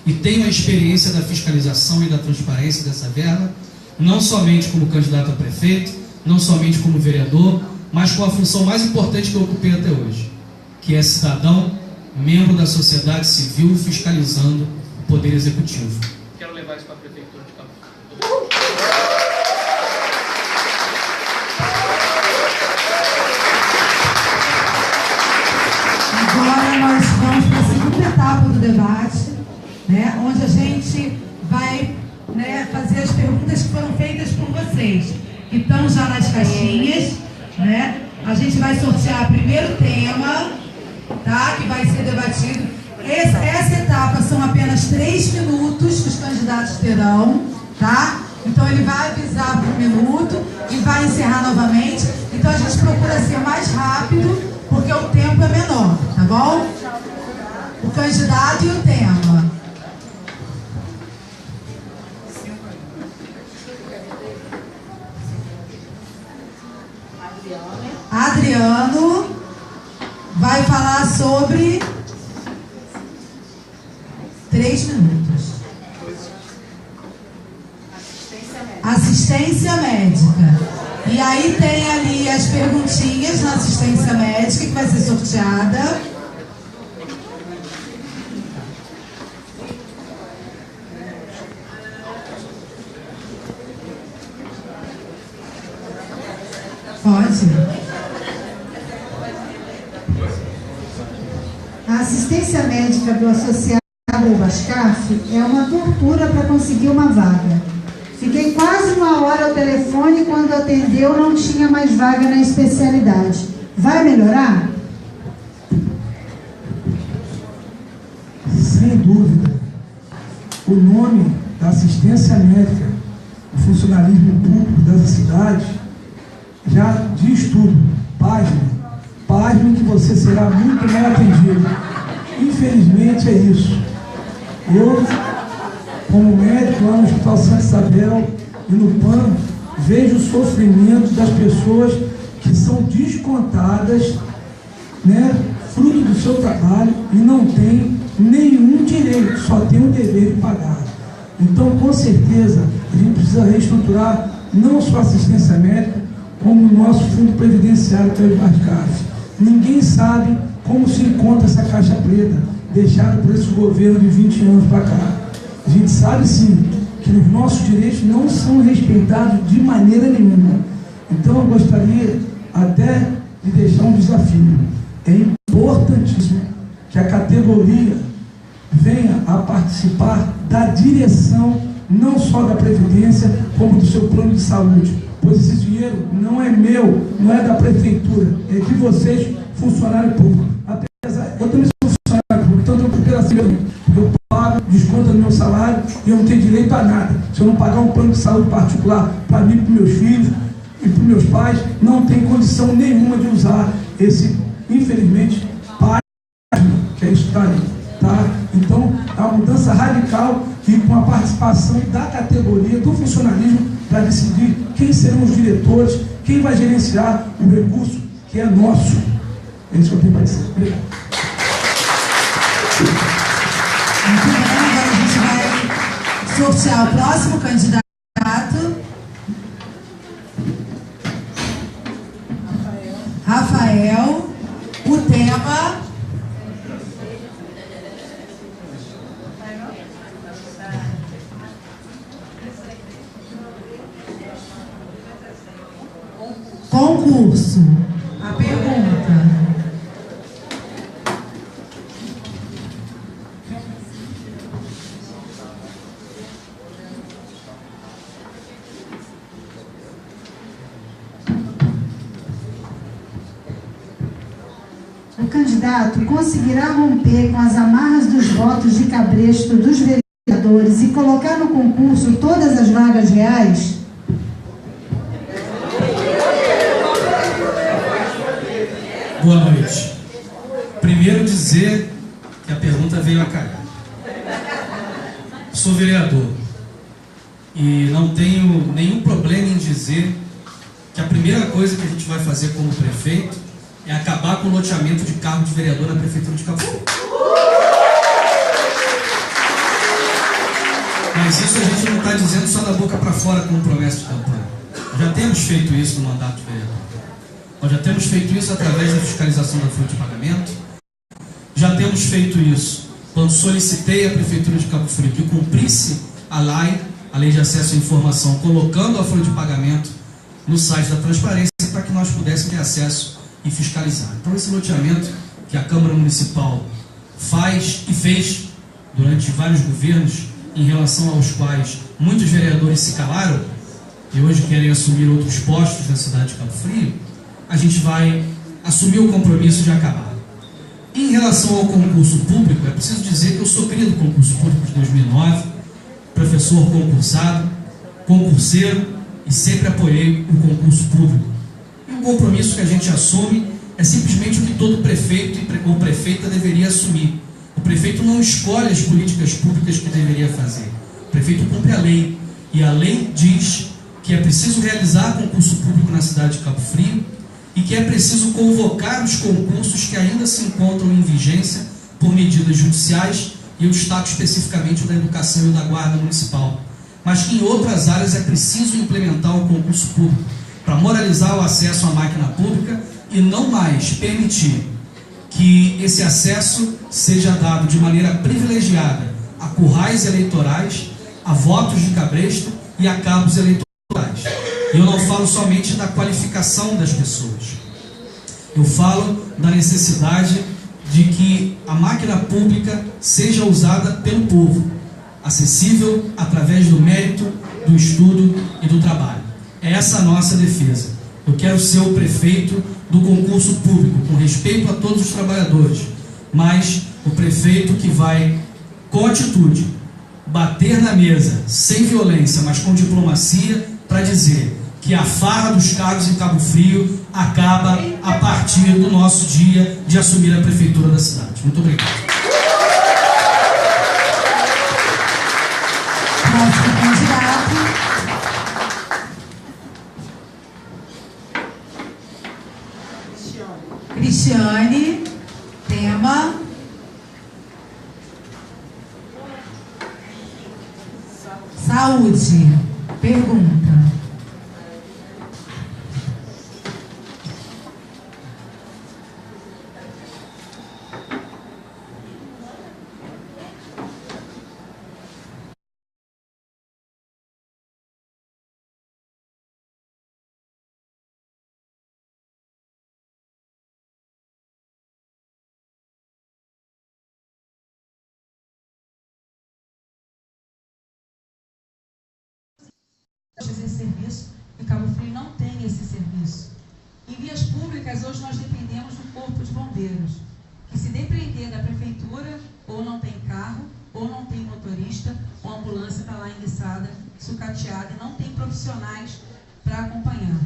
e tenho a experiência da fiscalização e da transparência dessa verba, não somente como candidato a prefeito, não somente como vereador, mas com a função mais importante que eu ocupei até hoje, que é cidadão, membro da sociedade civil, fiscalizando o Poder Executivo. Quero levar isso para a Prefeitura de Cabo Frio. Agora nós vamos para a segunda etapa do debate, né, onde a gente vai, né, fazer as perguntas que foram feitas por vocês, que estão já nas caixinhas, né? A gente vai sortear o primeiro tema, tá, que vai ser debatido. Essa etapa são apenas 3 minutos que os candidatos terão, tá? Então ele vai avisar por 1 minuto e vai encerrar novamente. Então a gente procura ser mais rápido, porque o tempo é menor, tá bom? O candidato e o tema. Adriano vai falar sobre 3 minutos. Assistência médica. E aí tem ali as perguntinhas na assistência médica que vai ser sorteada. Pode. A assistência médica do associado ao Bascaf é uma tortura para conseguir uma vaga. Fiquei quase 1 hora ao telefone e quando atendeu não tinha mais vaga na especialidade. Vai melhorar? Sem dúvida. O nome da assistência médica, o funcionalismo público dessa cidade, já diz tudo. Pasme que você será muito mal atendido. Infelizmente é isso. Eu, como médico lá no Hospital Santa Isabel e no PAN, vejo o sofrimento das pessoas que são descontadas, né, fruto do seu trabalho e não tem nenhum direito, só tem o dever de pagar. Então, com certeza, a gente precisa reestruturar não só a assistência médica, como o nosso fundo previdenciário pelo Bascaf. Ninguém sabe como se encontra essa caixa preta, deixada por esse governo de 20 anos para cá. A gente sabe sim que os nossos direitos não são respeitados de maneira nenhuma. Então eu gostaria até de deixar um desafio. É importantíssimo que a categoria venha a participar da direção, não só da Previdência, como do seu plano de saúde. Pois esse dinheiro não é meu, não é da prefeitura, é de vocês, funcionário público. Apesar, eu também sou funcionário público, então eu tenho pela eu pago de desconta no meu salário e eu não tenho direito a nada. Se eu não pagar um plano de saúde particular para mim, para meus filhos e para meus pais, não tem condição nenhuma de usar esse, infelizmente, que é isso que está ali. Tá? Então, é uma mudança radical e com a participação da categoria, do funcionalismo, para decidir quem serão os diretores, quem vai gerenciar o recurso que é nosso. É isso que eu tenho para dizer. Obrigado. Muito bem, agora a gente vai sortear o próximo candidato. Rafael, o tema... Concurso. A pergunta. O candidato conseguirá romper com as amarras dos votos de cabresto dos vereadores e colocar no concurso todas as vagas reais? Boa noite. Primeiro dizer que a pergunta veio a calhar. Sou vereador e não tenho nenhum problema em dizer que a primeira coisa que a gente vai fazer como prefeito é acabar com o loteamento de cargo de vereador na Prefeitura de Cabo Frio. Mas isso a gente não está dizendo só da boca para fora como promessa de campanha. Já temos feito isso no mandato de vereador. Nós já temos feito isso através da fiscalização da folha de pagamento. Já temos feito isso quando solicitei à Prefeitura de Cabo Frio que cumprisse a Lei de Acesso à Informação, colocando a folha de pagamento no site da transparência para que nós pudéssemos ter acesso e fiscalizar. Então esse loteamento que a Câmara Municipal faz e fez durante vários governos, em relação aos quais muitos vereadores se calaram e hoje querem assumir outros postos na cidade de Cabo Frio, a gente vai assumir o compromisso de acabar. Em relação ao concurso público, é preciso dizer que eu sou cria do concurso público de 2009, professor concursado, concurseiro e sempre apoiei o concurso público. E o compromisso que a gente assume é simplesmente o que todo prefeito ou prefeita deveria assumir. O prefeito não escolhe as políticas públicas que deveria fazer. O prefeito cumpre a lei. E a lei diz que é preciso realizar concurso público na cidade de Cabo Frio e que é preciso convocar os concursos que ainda se encontram em vigência por medidas judiciais, e eu destaco especificamente o da educação e o da guarda municipal, mas que em outras áreas é preciso implementar o concurso público para moralizar o acesso à máquina pública e não mais permitir que esse acesso seja dado de maneira privilegiada a currais eleitorais, a votos de cabresto e a cabos eleitorais. E eu não falo somente da qualificação das pessoas. Eu falo da necessidade de que a máquina pública seja usada pelo povo, acessível através do mérito, do estudo e do trabalho. É essa a nossa defesa. Eu quero ser o prefeito do concurso público, com respeito a todos os trabalhadores, mas o prefeito que vai, com atitude, bater na mesa, sem violência, mas com diplomacia, para dizer que a farra dos cargos em Cabo Frio acaba a partir do nosso dia de assumir a prefeitura da cidade. Muito obrigado. Próximo candidato. Cristiane, tema. Saúde. Pergunta. Esse serviço, e Cabo Frio não tem esse serviço. Em vias públicas, hoje nós dependemos do Corpo de Bombeiros, que se depender da prefeitura, ou não tem carro, ou não tem motorista, ou a ambulância está lá enguiçada, sucateada, e não tem profissionais para acompanhar.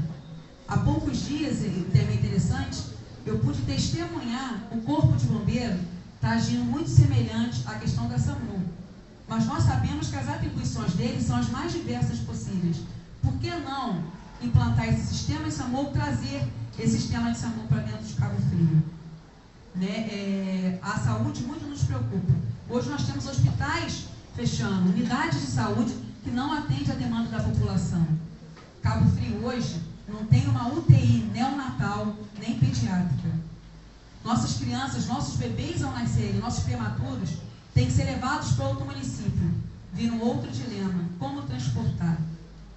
Há poucos dias, e também interessante, eu pude testemunhar o Corpo de Bombeiro está agindo muito semelhante à questão da SAMU. Mas nós sabemos que as atribuições deles são as mais diversas possíveis. Por que não implantar esse sistema de SAMU ou trazer esse sistema de SAMU para dentro de Cabo Frio? A saúde muito nos preocupa. Hoje nós temos hospitais fechando, unidades de saúde que não atendem a demanda da população. Cabo Frio hoje não tem uma UTI neonatal nem pediátrica. Nossas crianças, nossos bebês ao nascerem, nossos prematuros, têm que ser levados para outro município. Vira um outro dilema: como transportar?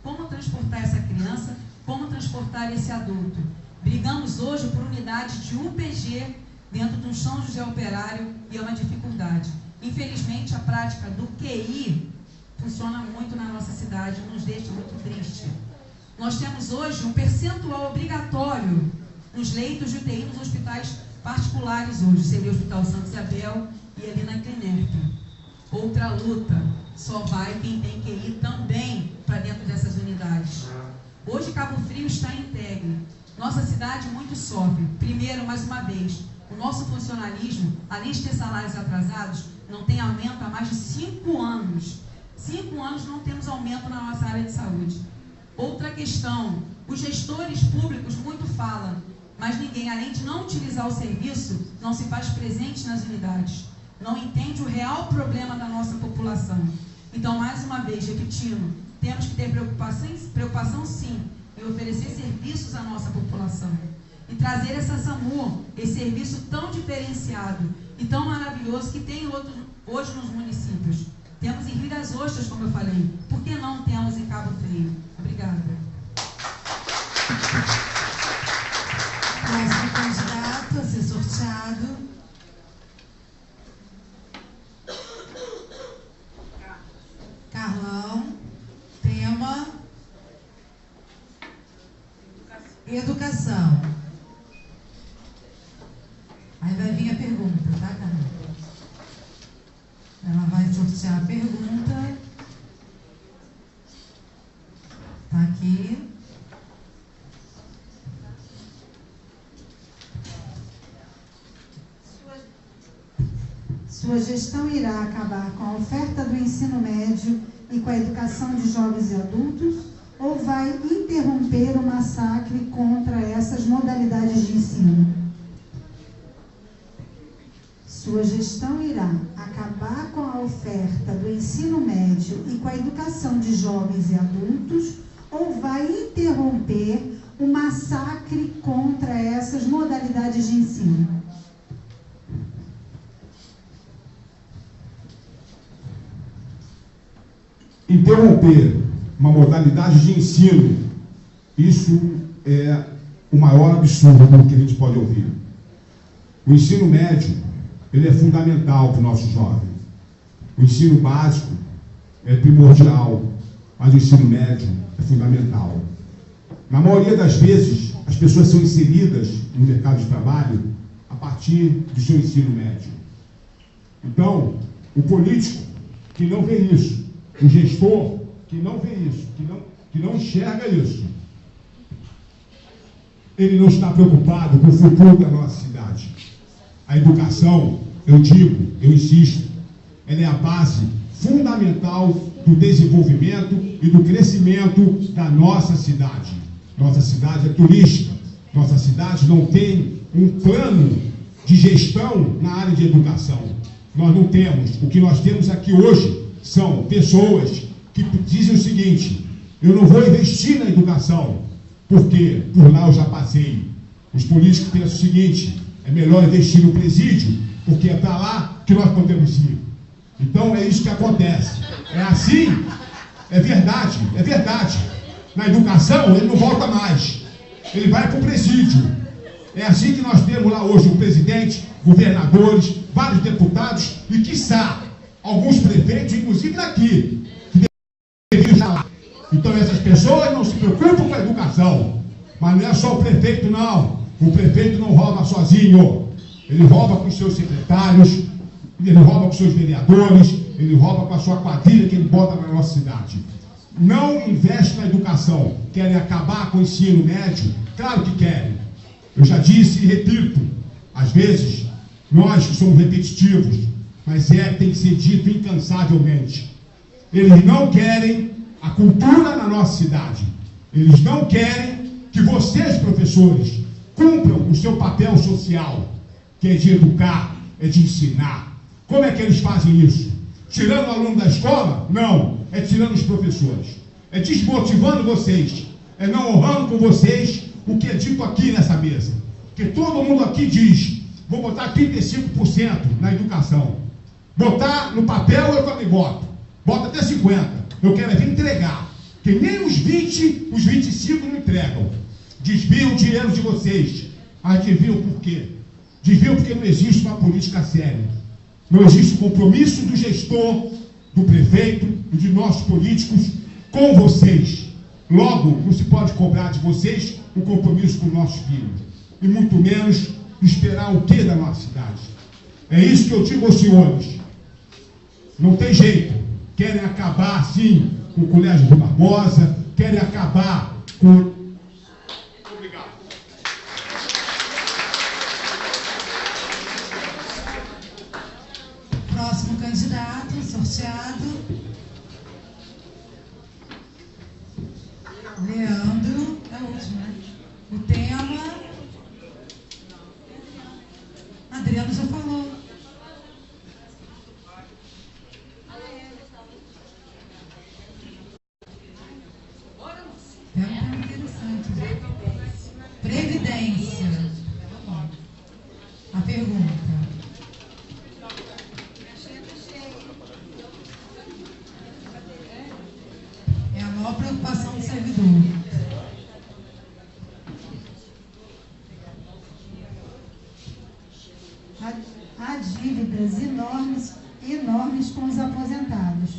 Como transportar essa criança? Como transportar esse adulto? Brigamos hoje por unidade de UPG dentro de um São José Operário e é uma dificuldade. Infelizmente, a prática do QI funciona muito na nossa cidade, nos deixa muito triste. Nós temos hoje um percentual obrigatório nos leitos de UTI nos hospitais particulares hoje, seria o Hospital Santa Isabel e ali na Clinerp. Outra luta, só vai quem tem QI também para dentro dessas unidades. Hoje Cabo Frio está integre. Nossa cidade muito sofre. Primeiro, mais uma vez, o nosso funcionalismo, além de ter salários atrasados, não tem aumento há mais de 5 anos. 5 anos não temos aumento na nossa área de saúde. Outra questão, os gestores públicos muito falam, mas ninguém, além de não utilizar o serviço, não se faz presente nas unidades. Não entende o real problema da nossa população. Então, mais uma vez, repetindo, temos que ter preocupação sim, em oferecer serviços à nossa população. E trazer essa SAMU, esse serviço tão diferenciado e tão maravilhoso que tem hoje nos municípios. Temos em Rio das Ostras, como eu falei. Por que não temos em Cabo Frio? Obrigada. Próximo candidato a ser sorteado. Carlão. Tema: educação. Aí vai vir a pergunta, tá, Carlão? Ela vai sortear a pergunta. Tá aqui. Sua gestão irá acabar com a oferta do ensino médio e com a educação de jovens e adultos, ou vai interromper o massacre contra essas modalidades de ensino? Sua gestão irá acabar com a oferta do ensino médio e com a educação de jovens e adultos, ou vai interromper o massacre contra essas modalidades de ensino? Interromper uma modalidade de ensino, isso é o maior absurdo que a gente pode ouvir. O ensino médio, ele é fundamental para o nosso jovem. O ensino básico é primordial, mas o ensino médio é fundamental. Na maioria das vezes, as pessoas são inseridas no mercado de trabalho a partir do seu ensino médio. Então, o político que não vê isso, o gestor que não vê isso, que não enxerga isso, ele não está preocupado com o futuro da nossa cidade. A educação, eu digo, eu insisto, ela é a base fundamental do desenvolvimento e do crescimento da nossa cidade. Nossa cidade é turística, nossa cidade não tem um plano de gestão na área de educação. Nós não temos. O que nós temos aqui hoje são pessoas que dizem o seguinte: eu não vou investir na educação, porque por lá eu já passei. Os políticos pensam o seguinte: é melhor investir no presídio, porque é para lá que nós podemos ir. Então é isso que acontece. É assim, é verdade, é verdade. Na educação ele não volta mais, ele vai para o presídio. É assim que nós temos lá hoje o presidente, governadores, vários deputados e, quiçá, alguns prefeitos, inclusive daqui, que deveriam estar lá. Então essas pessoas não se preocupam com a educação. Mas não é só o prefeito, não. O prefeito não rouba sozinho. Ele rouba com os seus secretários, ele rouba com os seus vereadores, ele rouba com a sua quadrilha que ele bota na nossa cidade. Não investe na educação. Querem acabar com o ensino médio? Claro que querem. Eu já disse e repito, às vezes, nós que somos repetitivos, mas tem que ser dito incansavelmente. Eles não querem a cultura na nossa cidade. Eles não querem que vocês, professores, cumpram o seu papel social, que é de educar, é de ensinar. Como é que eles fazem isso? Tirando o aluno da escola? Não, é tirando os professores. É desmotivando vocês, é não honrando com vocês o que é dito aqui nessa mesa. Porque todo mundo aqui diz, vou botar 35% na educação. Botar no papel eu também boto. Bota até 50%. Eu quero é vir entregar. Que nem os 20, os 25 não entregam. Desviam o dinheiro de vocês. Mas desviam por quê? Desviam porque não existe uma política séria. Não existe compromisso do gestor, do prefeito e de nossos políticos com vocês. Logo, não se pode cobrar de vocês o compromisso com nossos filhos. E muito menos esperar o que da nossa cidade. É isso que eu digo aos senhores. Não tem jeito. Querem acabar, sim, com o Colégio Rui Barbosa, querem acabar com... Obrigado. Próximo candidato, sorteado. Leandro, é o último, né? O tema... Adriano já falou. Tema interessante. Previdência. A pergunta. É a maior preocupação do servidor. Há dívidas enormes com os aposentados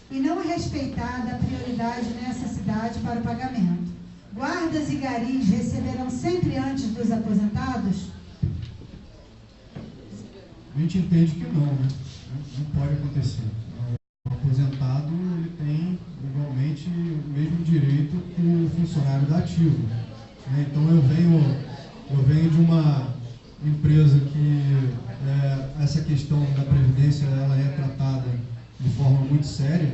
e não é respeitada a prioridade nessa cidade para o pagamento. Guardas e garis receberão sempre antes dos aposentados? A gente entende que não, né? Não pode acontecer. O aposentado ele tem igualmente o mesmo direito que o funcionário da ativa. Então eu venho de uma empresa que essa questão da previdência ela é tratada de forma muito séria,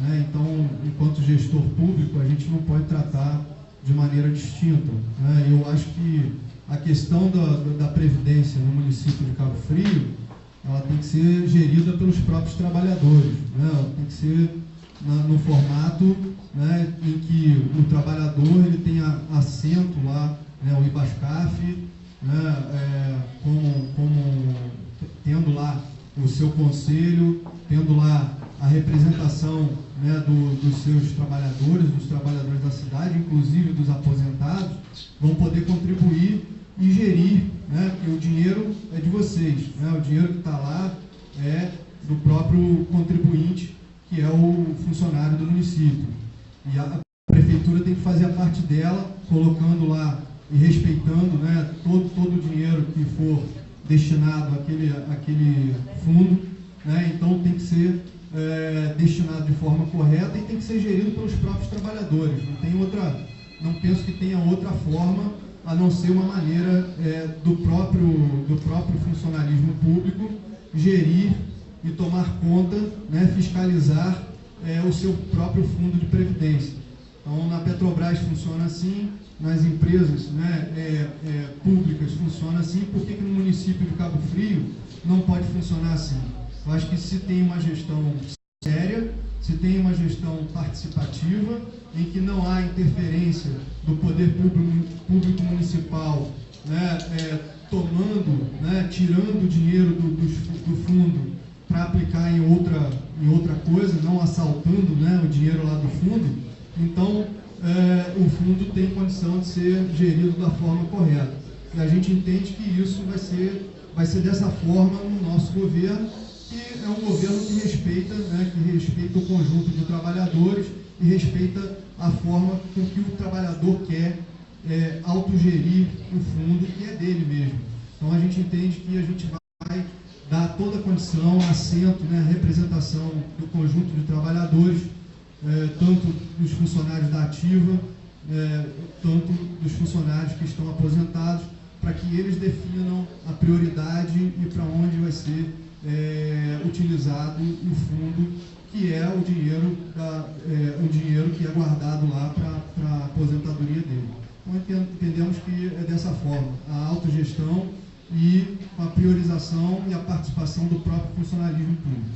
né? Então, enquanto gestor público, a gente não pode tratar de maneira distinta, né? Eu acho que a questão da previdência no município de Cabo Frio, ela tem que ser gerida pelos próprios trabalhadores, né? Ela tem que ser no formato, né, em que o trabalhador ele tenha assento lá, né, o IBASCAF, né, como tendo lá o seu conselho, tendo lá a representação, né, dos seus trabalhadores, dos trabalhadores da cidade, inclusive dos aposentados, vão poder contribuir e gerir, né, porque o dinheiro é de vocês, né, o dinheiro que está lá é do próprio contribuinte, que é o funcionário do município. E a prefeitura tem que fazer a parte dela, colocando lá e respeitando, né, todo o dinheiro que for destinado àquele fundo, né, então tem que ser destinado de forma correta e tem que ser gerido pelos próprios trabalhadores. Não penso que tenha outra forma a não ser uma maneira do próprio funcionalismo público gerir e tomar conta, né, fiscalizar o seu próprio fundo de previdência. Então, na Petrobras funciona assim, nas empresas, né, públicas funciona assim. Por que no município de Cabo Frio não pode funcionar assim? Eu acho que se tem uma gestão séria, se tem uma gestão participativa, em que não há interferência do poder público municipal, né, tomando, né, tirando o dinheiro do fundo para aplicar em outra coisa, não assaltando, né, o dinheiro lá do fundo, então o fundo tem condição de ser gerido da forma correta. E a gente entende que isso vai ser dessa forma no nosso governo, que é um governo que respeita, né, o conjunto de trabalhadores e respeita a forma com que o trabalhador quer autogerir o fundo, que é dele mesmo. Então a gente entende que a gente vai dar toda a condição, assento, né, representação do conjunto de trabalhadores, tanto dos funcionários da ativa, tanto dos funcionários que estão aposentados, para que eles definam a prioridade e para onde vai ser utilizado o fundo, que é o dinheiro, que é guardado lá para a aposentadoria dele. Então, entendemos que é dessa forma, a autogestão e a priorização e a participação do próprio funcionalismo público.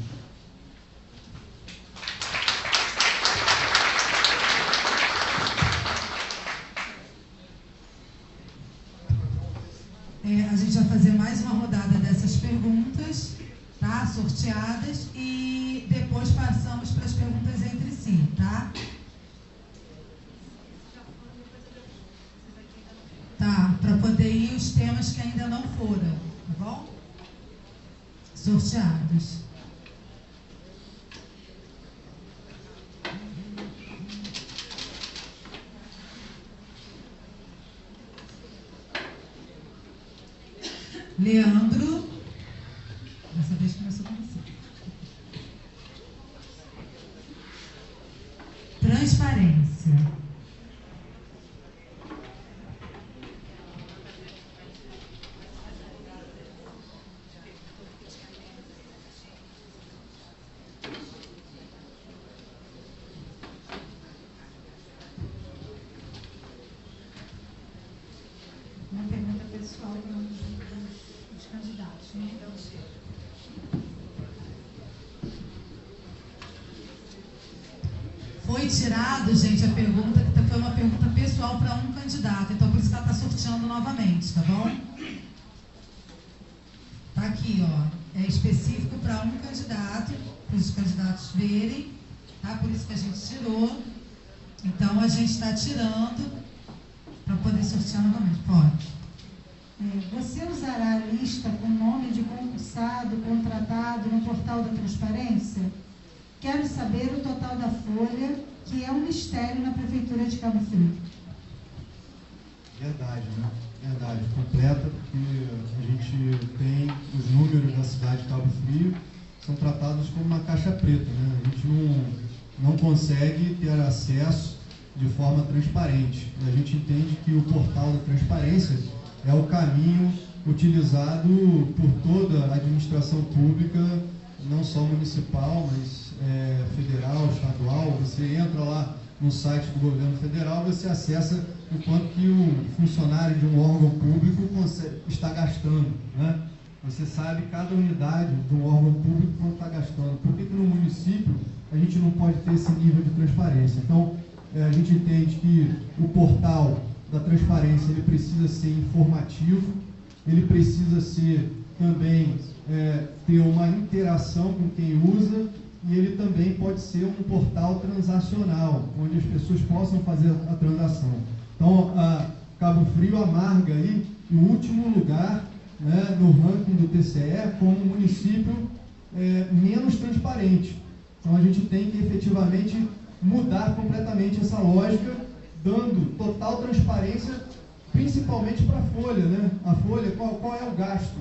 A gente vai fazer mais uma rodada dessas perguntas, tá? Sorteadas, e depois passamos para as perguntas entre si, tá? Tá, para poder ir os temas que ainda não foram, tá bom? Sorteados. Leandro, dessa vez começou com você. Transparência. Uma pergunta pessoal para um dos candidatos, né? Foi tirado, gente, a pergunta, que foi uma pergunta pessoal para um candidato, então por isso que ela está sorteando novamente, tá bom? Tá aqui, ó, é específico para um candidato, para os candidatos verem, tá? Por isso que a gente tirou. Então a gente está tirando para poder sortear novamente. Pode. Você usará a lista com nome de concursado, contratado no portal da transparência? Quero saber o total da folha, que é um mistério na Prefeitura de Cabo Frio. Verdade, né? Verdade, completa, porque a gente tem os números da cidade de Cabo Frio, são tratados como uma caixa preta, né? A gente não consegue ter acesso de forma transparente. E a gente entende que o portal da transparência é o caminho utilizado por toda a administração pública, não só municipal, mas federal, estadual. Você entra lá no site do governo federal, você acessa o quanto que o funcionário de um órgão público está gastando, né? Você sabe cada unidade de um órgão público quanto está gastando. Por que no município a gente não pode ter esse nível de transparência? Então, a gente entende que o portal da transparência ele precisa ser informativo, ele precisa ser também ter uma interação com quem usa, e ele também pode ser um portal transacional, onde as pessoas possam fazer a transação. Então, Cabo Frio amarga aí o último lugar, né, no ranking do TCE como um município menos transparente. Então, a gente tem que efetivamente mudar completamente essa lógica, dando total transparência, principalmente para a folha, né? A folha, qual é o gasto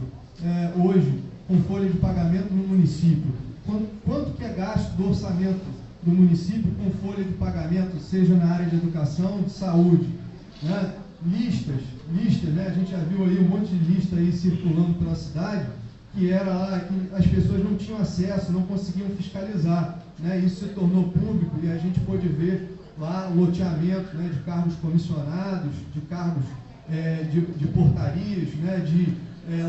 hoje com folha de pagamento no município? Quanto que é gasto do orçamento do município com folha de pagamento, seja na área de educação, de saúde, né? Listas, né? A gente já viu aí um monte de lista aí circulando pela cidade, que era lá que as pessoas não tinham acesso, não conseguiam fiscalizar, né? Isso se tornou público e a gente pôde ver lá o loteamento, né, de cargos comissionados, de cargos de portarias, né, de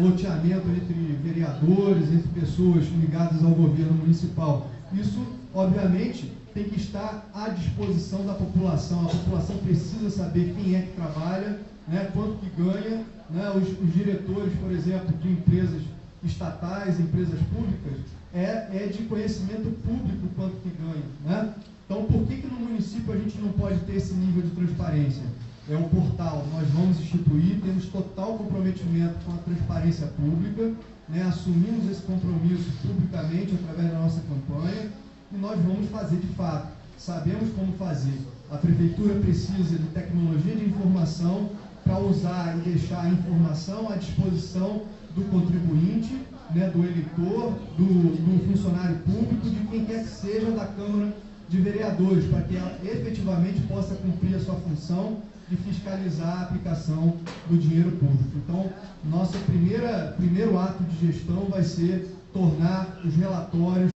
loteamento entre vereadores, entre pessoas ligadas ao governo municipal. Isso, obviamente, tem que estar à disposição da população. A população precisa saber quem é que trabalha, né, quanto que ganha, né, os diretores, por exemplo, de empresas estatais, empresas públicas, é de conhecimento público quanto que ganha, né? Então, por que no município a gente não pode ter esse nível de transparência? É um portal, nós vamos instituir, temos total comprometimento com a transparência pública, né? Assumimos esse compromisso publicamente através da nossa campanha e nós vamos fazer de fato. Sabemos como fazer. A Prefeitura precisa de tecnologia de informação para usar e deixar a informação à disposição do contribuinte, né, do eleitor, do funcionário público, de quem quer que seja da Câmara de Vereadores, para que ela efetivamente possa cumprir a sua função de fiscalizar a aplicação do dinheiro público. Então, nosso primeiro ato de gestão vai ser tornar os relatórios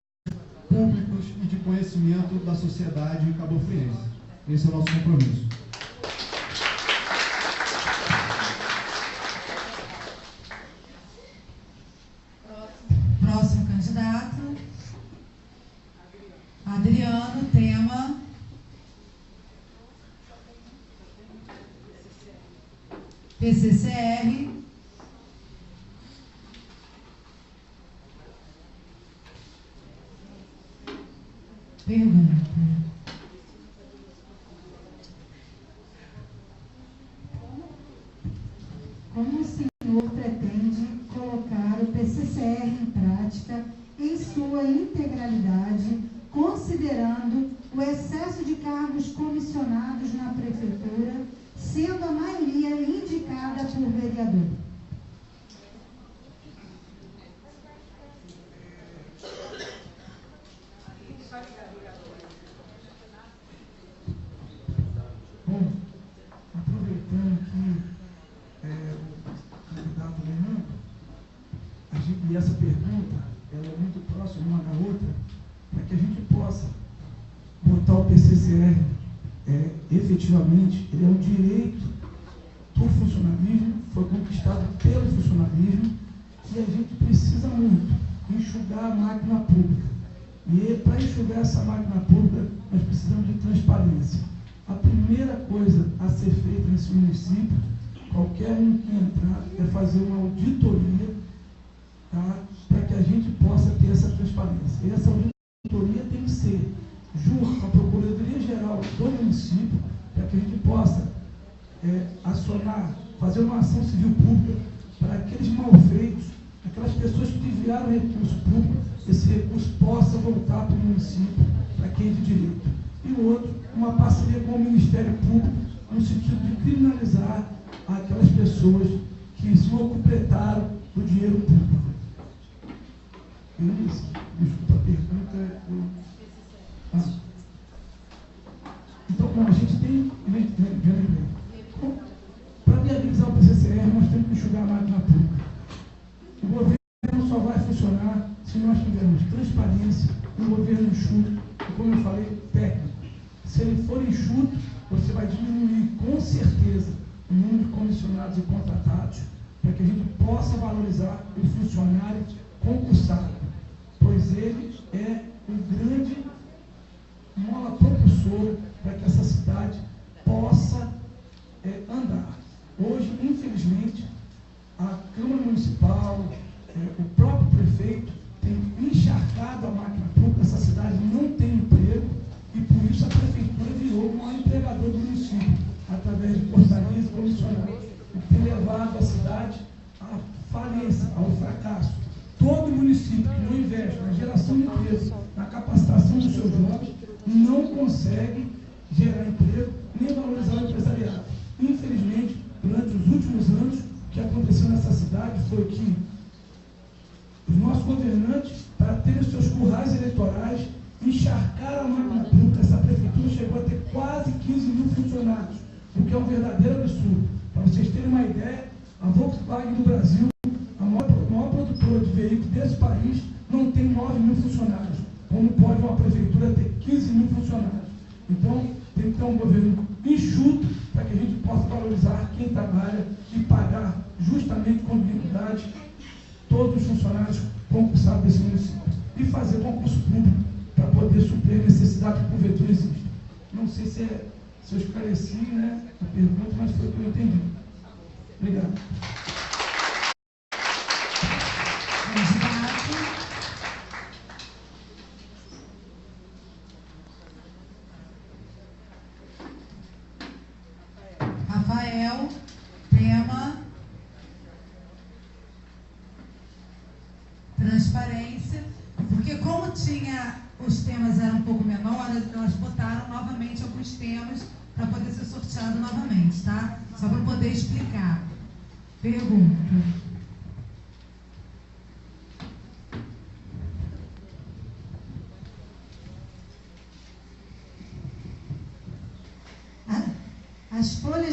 públicos e de conhecimento da sociedade cabo-friense. Esse é o nosso compromisso. Próximo candidato. Adriano, tema. PCCR. Pergunta. Como o senhor pretende colocar o PCCR em prática em sua integralidade, considerando o excesso de cargos comissionados na prefeitura, sendo a maioria indicada por vereador? Bom, aproveitando que o candidato Leandro, e essa pergunta ela é muito próxima uma da outra, para que a gente possa botar o PCCR efetivamente, ele é um direito do funcionalismo, foi conquistado pelo funcionalismo, e a gente precisa muito enxugar a máquina pública. E para enxugar essa máquina pública, nós precisamos de transparência. A primeira coisa a ser feita nesse município, qualquer um que entrar, é fazer uma auditoria, tá? Para que a gente possa ter essa transparência. E essa auditoria tem que ser junto à Procuradoria-Geral do município, para que a gente possa acionar, fazer uma ação civil pública para aqueles malfeitos, aquelas pessoas que desviaram recurso público, esse recurso possa voltar para o município, para quem é de direito. E o outro, uma parceria com o Ministério Público, no sentido de criminalizar aquelas pessoas que se locupletaram do dinheiro público. Desculpa a pergunta. Então, bom, a gente tem, para viabilizar o PCCR, nós temos que enxugar a máquina pública. O governo só vai funcionar se nós tivermos transparência, um governo enxuto, e como eu falei, técnico. Se ele for enxuto, você vai diminuir com certeza o número de comissionados e contratados, para que a gente possa valorizar o funcionário concursado, pois ele é um grande mola propulsora para que essa cidade possa andar. Hoje, infelizmente, a Câmara Municipal, o próprio prefeito tem encharcado a máquina pública, essa cidade não tem emprego e por isso a prefeitura virou o maior empregador do município, através de portarias e comissionados, o que tem levado a cidade à falência, ao fracasso. Todo município que não investe na geração de emprego, na capacitação dos seus jovens, não consegue gerar emprego nem valorizar o empresariado. Infelizmente, durante os últimos anos, o que aconteceu nessa cidade foi que os nossos governantes, para terem seus currais eleitorais, encharcaram a máquina pública. Essa prefeitura chegou a ter quase 15 mil funcionários, o que é um verdadeiro absurdo. Para vocês terem uma ideia, a Volkswagen do Brasil, a maior produtora de veículos desse país, não tem 9 mil funcionários. Como pode uma prefeitura ter 15 mil funcionários? Então, tem que ter um governo enxuto para que a gente possa valorizar quem trabalha e pagar justamente com dignidade todos os funcionários concursados desse município. E fazer concurso público para poder suprir a necessidade que porventura existe. Não sei se eu esclareci, né, a pergunta, mas foi o que eu entendi. Obrigado. Rafael, tema transparência, porque como os temas eram um pouco menores, nós botaram novamente alguns temas para poder ser sorteado novamente, tá? Só para poder explicar. Pergunta.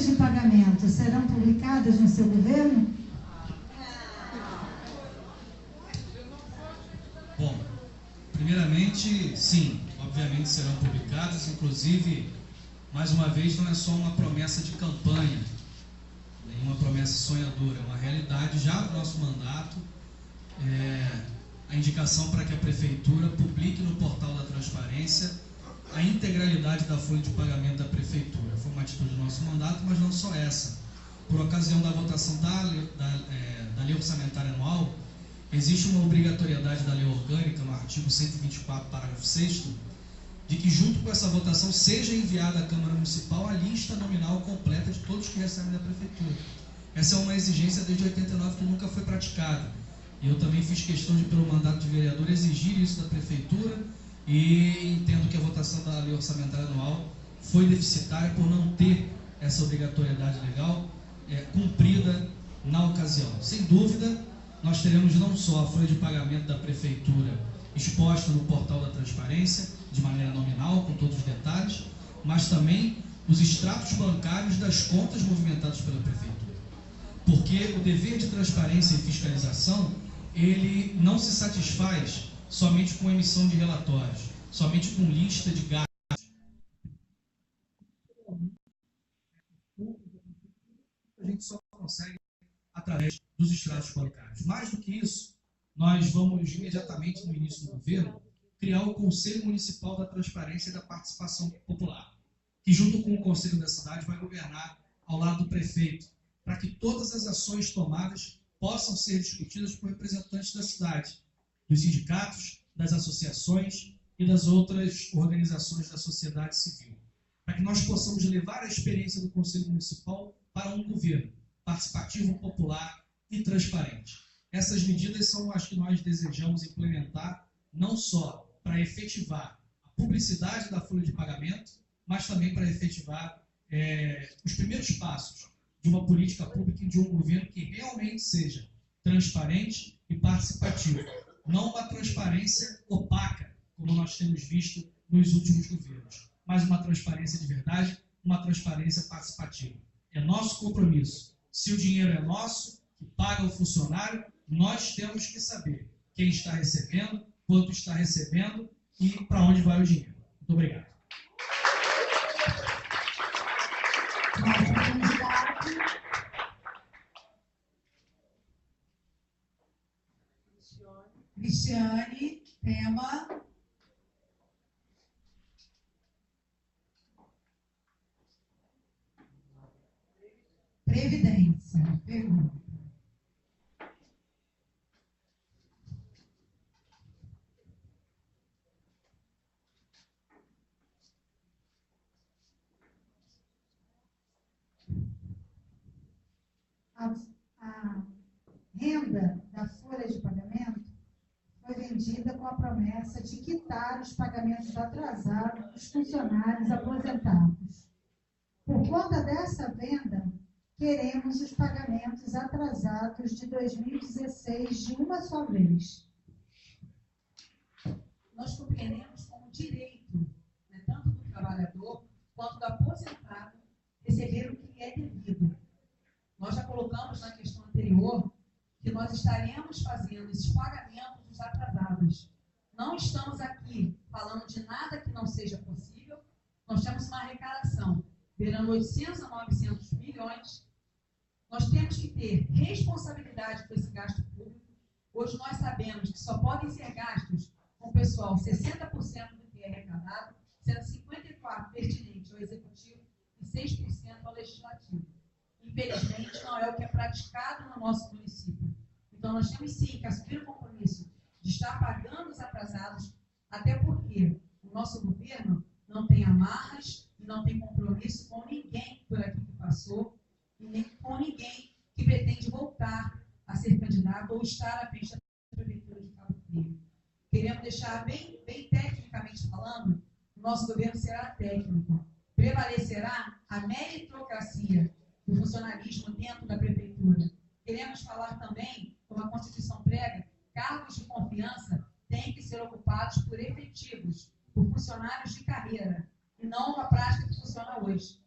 folhas de pagamento serão publicadas no seu governo? Bom, primeiramente, sim, obviamente serão publicadas, inclusive, mais uma vez, não é só uma promessa de campanha, nenhuma promessa sonhadora, é uma realidade já do nosso mandato, a indicação para que a Prefeitura publique no portal da transparência a integralidade da folha de pagamento da Prefeitura. Foi uma atitude do nosso mandato, mas não só essa. Por ocasião da votação da Lei Orçamentária Anual, existe uma obrigatoriedade da Lei Orgânica, no artigo 124, parágrafo 6º, de que junto com essa votação seja enviada à Câmara Municipal a lista nominal completa de todos que recebem da Prefeitura. Essa é uma exigência desde 89 que nunca foi praticada. E eu também fiz questão de, pelo mandato de vereador, exigir isso da Prefeitura e entendo que a votação da Lei Orçamentária Anual foi deficitária por não ter essa obrigatoriedade legal cumprida na ocasião. Sem dúvida, nós teremos não só a folha de pagamento da Prefeitura exposta no portal da transparência, de maneira nominal, com todos os detalhes, mas também os extratos bancários das contas movimentadas pela Prefeitura. Porque o dever de transparência e fiscalização, ele não se satisfaz somente com emissão de relatórios, somente com lista de gastos. A gente só consegue através dos extratos bancários. Mais do que isso, nós vamos imediatamente, no início do governo, criar o Conselho Municipal da Transparência e da Participação Popular, que junto com o Conselho da Cidade vai governar ao lado do prefeito, para que todas as ações tomadas possam ser discutidas por representantes da cidade, dos sindicatos, das associações e das outras organizações da sociedade civil, para que nós possamos levar a experiência do Conselho Municipal para um governo participativo, popular e transparente. Essas medidas são as que nós desejamos implementar, não só para efetivar a publicidade da folha de pagamento, mas também para efetivar os primeiros passos de uma política pública e de um governo que realmente seja transparente e participativo. Não uma transparência opaca, como nós temos visto nos últimos governos, mas uma transparência de verdade, uma transparência participativa. É nosso compromisso. Se o dinheiro é nosso, que paga o funcionário, nós temos que saber quem está recebendo, quanto está recebendo e para onde vai o dinheiro. Muito obrigado. Cristiane, tema. Previdência. Pergunta. A renda da folha de pagamento foi vendida com a promessa de quitar os pagamentos atrasados dos funcionários aposentados. Por conta dessa venda, queremos os pagamentos atrasados de 2016 de uma só vez. Nós compreendemos como direito, né, tanto do trabalhador quanto do aposentado, receber o que lhe é devido. Nós já colocamos na questão anterior que nós estaremos fazendo esses pagamentos dos atrasados. Não estamos aqui falando de nada que não seja possível. Nós temos uma arrecadação beirando 800 a 900 milhões. Nós temos que ter responsabilidade com esse gasto público. Hoje nós sabemos que só podem ser gastos com o pessoal 60% do que é arrecadado, sendo 54% pertinente ao Executivo e 6% ao Legislativo. Infelizmente, não é o que é praticado no nosso município. Então, nós temos sim que assumir o compromisso de estar pagando os atrasados, até porque o nosso governo não tem amarras e não tem compromisso com ninguém por aqui que passou e nem com ninguém que pretende voltar a ser candidato ou estar à frente da Prefeitura de Cabo Frio. Queremos deixar bem tecnicamente falando, o nosso governo será técnico. Prevalecerá a meritocracia do funcionalismo dentro da Prefeitura. Queremos falar também, como a Constituição prega, cargos de confiança têm que ser ocupados por efetivos, por funcionários de carreira, e não uma prática que funciona hoje.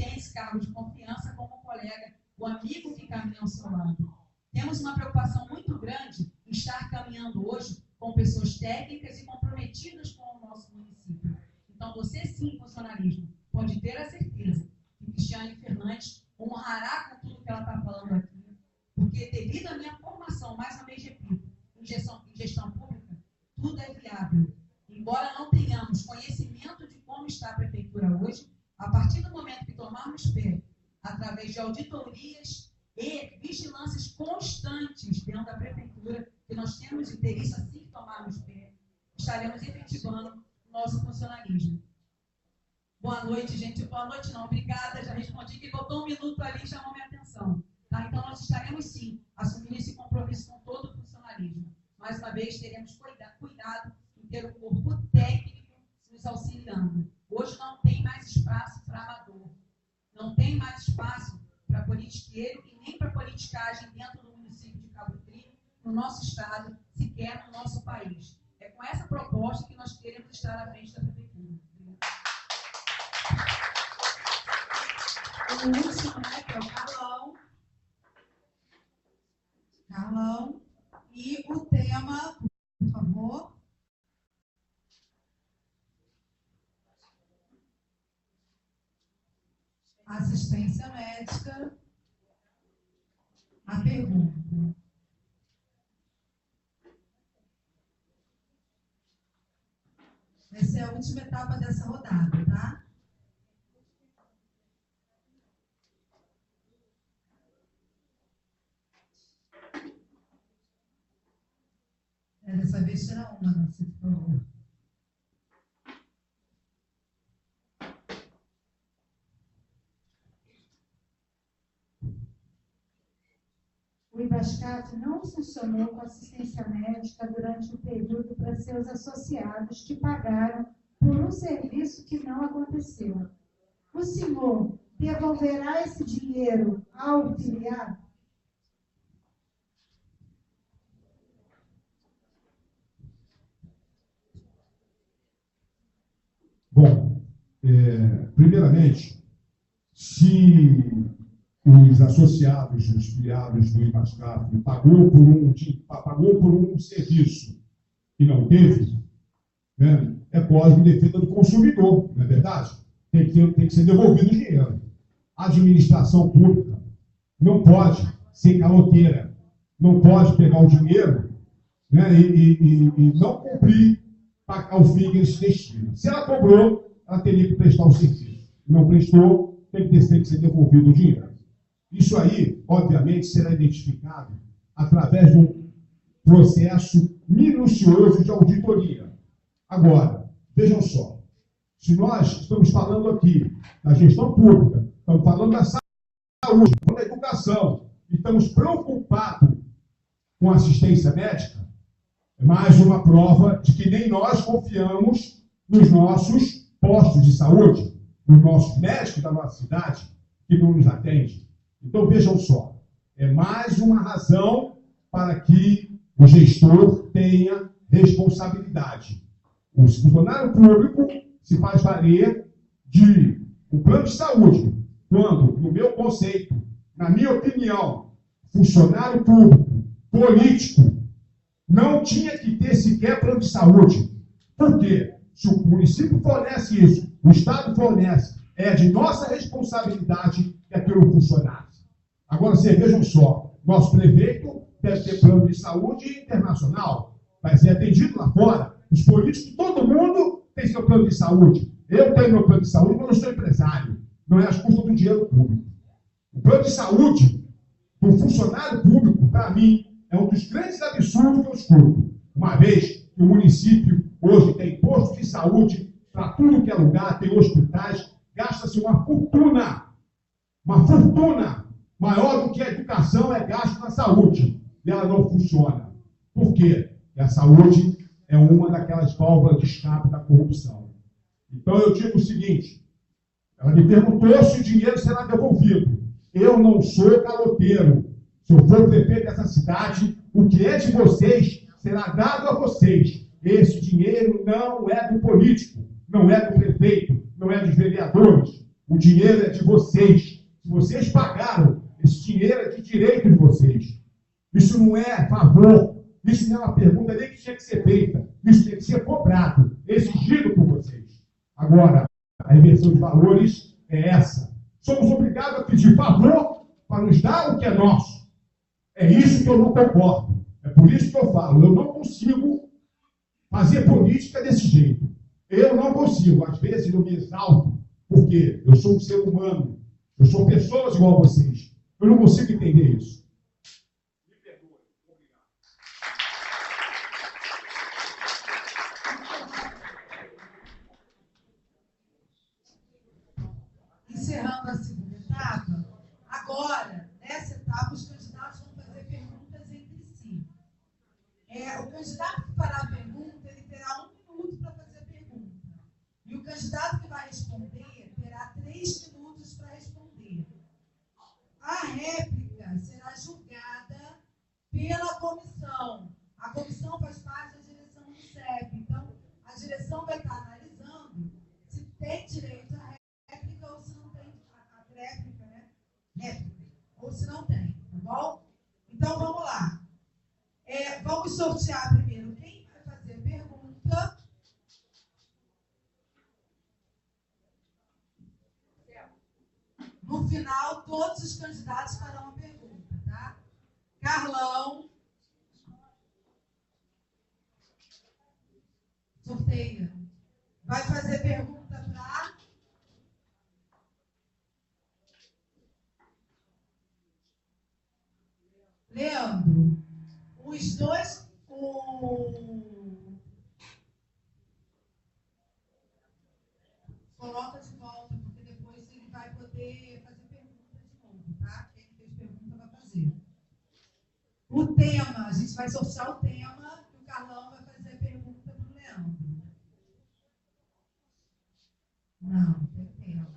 tem esse cargo de confiança como colega, o amigo que caminha ao seu lado. Temos uma preocupação muito grande em estar caminhando hoje com pessoas técnicas e comprometidas com o nosso município. Então, você sim, funcionalismo, pode ter a certeza que Cristiane Fernandes honrará com tudo que ela está falando aqui, porque devido à minha formação, mais uma vez repito, em gestão pública, tudo é viável. Embora não tenhamos conhecimento de como está a prefeitura hoje, a partir do momento que tomarmos pé, através de auditorias e vigilâncias constantes dentro da prefeitura, que nós temos interesse assim que tomarmos pé, estaremos efetivando o nosso funcionalismo. Boa noite, gente. Boa noite, não. Obrigada, já respondi que botou um minuto ali e chamou minha atenção. Tá? Então, nós estaremos, sim, assumindo esse compromisso com todo o funcionalismo. Mais uma vez, teremos cuidado em ter um corpo técnico nos auxiliando. Hoje não tem mais espaço para amador. Não tem mais espaço para politiqueiro e nem para politicagem dentro do município de Cabo Frio, no nosso estado, sequer no nosso país. É com essa proposta que nós queremos estar à frente da prefeitura. O último, né, que é o Carlão. E o tema, por favor. Assistência médica. A pergunta. Essa é a última etapa dessa rodada, tá? Dessa vez será uma, Nancy, por favor. O IBASCAF não funcionou com assistência médica durante o período para seus associados que pagaram por um serviço que não aconteceu. O senhor devolverá esse dinheiro ao filiado? Bom, primeiramente, se os associados, os filiados do IBASCAF pagou por um serviço que não teve, né, é código de defesa do consumidor, não é verdade? Tem que ser devolvido o dinheiro. A administração pública não pode ser caloteira, não pode pegar o dinheiro, né, e não cumprir ao fim que eles destinam. Se ela cobrou, ela teria que prestar o serviço. Não prestou, tem que ser devolvido o dinheiro. Isso aí, obviamente, será identificado através de um processo minucioso de auditoria. Agora, vejam só, se nós estamos falando aqui da gestão pública, estamos falando da saúde, da educação, e estamos preocupados com a assistência médica, é mais uma prova de que nem nós confiamos nos nossos postos de saúde, nos nossos médicos da nossa cidade, que não nos atendem. Então, vejam só, é mais uma razão para que o gestor tenha responsabilidade. O funcionário público se faz valer de um plano de saúde, quando, no meu conceito, na minha opinião, funcionário público, político, não tinha que ter sequer plano de saúde. Por quê? Se o município fornece isso, o Estado fornece, é de nossa responsabilidade que aquilo funcionasse. Agora, vocês vejam só, nosso prefeito deve ter plano de saúde internacional, vai ser atendido lá fora. Os políticos, todo mundo tem seu plano de saúde. Eu tenho meu plano de saúde, mas eu sou empresário. Não é às custas do dinheiro público. O plano de saúde do funcionário público, para mim, é um dos grandes absurdos que eu escuto. Uma vez que o município hoje tem posto de saúde para tudo que é lugar, tem hospitais, gasta-se uma fortuna. Uma fortuna maior do que a educação é gasto na saúde. E ela não funciona. Por quê? Porque a saúde é uma daquelas válvulas de escape da corrupção. Então eu digo o seguinte, ela me perguntou se o dinheiro será devolvido. Eu não sou caloteiro. Se eu for prefeito dessa cidade, o que é de vocês será dado a vocês. Esse dinheiro não é do político, não é do prefeito, não é dos vereadores. O dinheiro é de vocês. Se vocês pagaram, esse dinheiro é de direito de vocês. Isso não é favor. Isso não é uma pergunta nem que tinha que ser feita. Isso tem que ser cobrado, exigido por vocês. Agora, a inversão de valores é essa. Somos obrigados a pedir favor para nos dar o que é nosso. É isso que eu não concordo. É por isso que eu falo, eu não consigo fazer política desse jeito. Eu não consigo. Às vezes eu me exalto, porque eu sou um ser humano. Eu sou pessoas igual a vocês. Eu não consigo entender isso. Me perdoe. Obrigado. Encerrando a segunda etapa, agora, nessa etapa, os candidatos vão fazer perguntas entre si. O candidato que fará a pergunta, ele terá 1 minuto para fazer a pergunta. E o candidato que vai responder terá 3 minutos para responder. A réplica será julgada pela comissão. A comissão faz parte da direção do CEP. Então, a direção vai estar analisando se tem direito à réplica ou se não tem a réplica, né? Réplica. Ou se não tem, tá bom? Então, vamos lá. Vamos sortear primeiro quem vai fazer a pergunta. No final, todos os candidatos farão a pergunta, tá? Carlão. Sorteia. Vai fazer pergunta para... Leandro. Os dois... Coloca de volta, porque depois ele vai poder fazer pergunta de novo, tá? Quem fez pergunta vai fazer. O tema, a gente vai sortear o tema e o Carlão vai fazer a pergunta para o Leandro. Não, tem tema.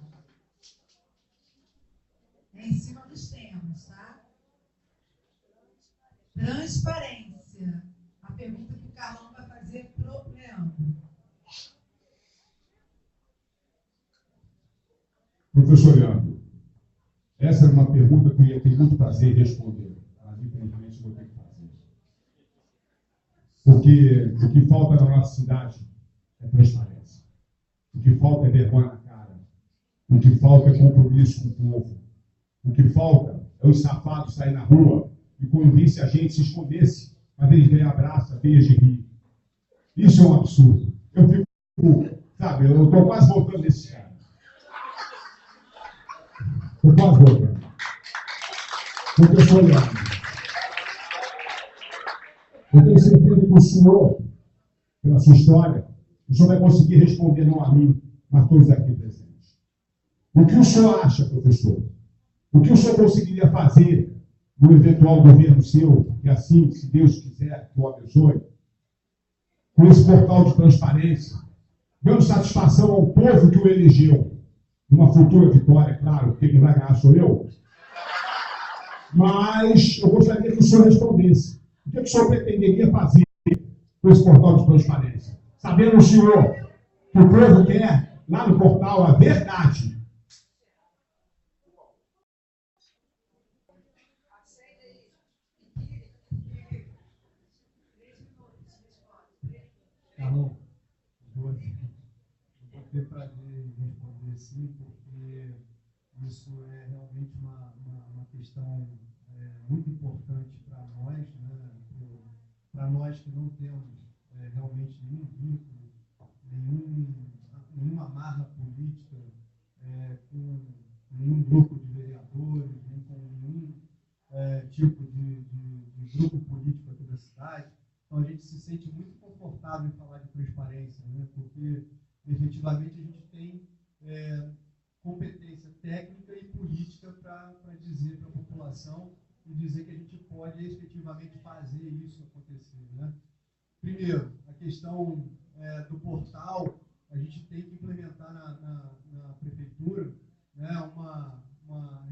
É em cima dos temas, tá? Transparência. A pergunta que o Carlão vai fazer para o Leandro. Professor Leandro, essa é uma pergunta que eu ia ter muito prazer em responder. Mas, infelizmente, vou ter que fazer. Porque o que falta na nossa cidade é transparência. O que falta é vergonha na cara. O que falta é compromisso com o povo. O que falta é os safados sair na rua e quando visse a gente se escondesse, mas eles ganham abraço, beija e ri. Isso é um absurdo. Eu fico, sabe, eu estou quase voltando nesse cara. Estou quase voltando. Professor Leandro, eu tenho certeza que o senhor, pela sua história, o senhor vai conseguir responder não a mim, mas todos aqui presentes. O que o senhor acha, professor? O que o senhor conseguiria fazer no eventual governo seu, que assim, se Deus quiser, que o abençoe, com esse portal de transparência, dando satisfação ao povo que o elegeu, numa futura vitória, claro, porque quem vai ganhar sou eu. Mas eu gostaria que o senhor respondesse. O que o senhor pretenderia fazer com esse portal de transparência? Sabendo o senhor que o povo quer, lá no portal, a verdade. Carlão, vou ter prazer em responder sim, porque isso é realmente uma questão muito importante para nós, né? Para nós que não temos realmente nenhum vínculo, nenhuma amarra política com nenhum grupo de vereadores, nem com nenhum tipo de grupo político aqui da cidade. Então, a gente se sente muito confortável em falar de transparência, né? Porque, efetivamente, a gente tem competência técnica e política para dizer para a população e dizer que a gente pode, efetivamente, fazer isso acontecer, né? Primeiro, a questão do portal, a gente tem que implementar na prefeitura, né, uma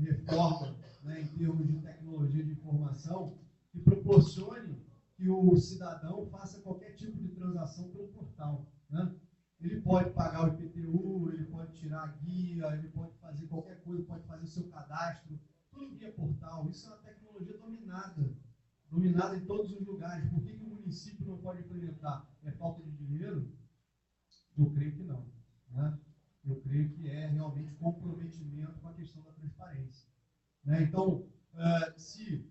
reforma, né, em termos de tecnologia de informação que proporcione que o cidadão faça qualquer tipo de transação pelo portal, né? Ele pode pagar o IPTU, ele pode tirar a guia, ele pode fazer cadastro, tudo via portal. Isso é uma tecnologia dominada em todos os lugares. Por que o município não pode implementar? É falta de dinheiro? Eu creio que não, né? Eu creio que é realmente comprometimento com a questão da transparência, né? Então, se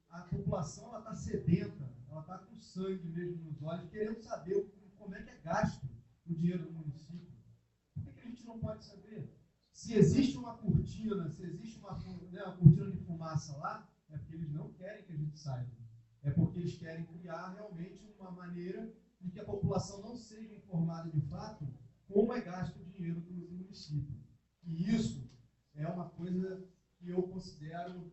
a população está sedenta, ela está com sangue mesmo nos olhos, querendo saber como é que é gasto o dinheiro do município, por que a gente não pode saber? Se existe uma cortina, se existe uma cortina de fumaça lá, é porque eles não querem que a gente saiba. É porque eles querem criar realmente uma maneira de que a população não seja informada de fato como é gasto o dinheiro do município. E isso é uma coisa que eu considero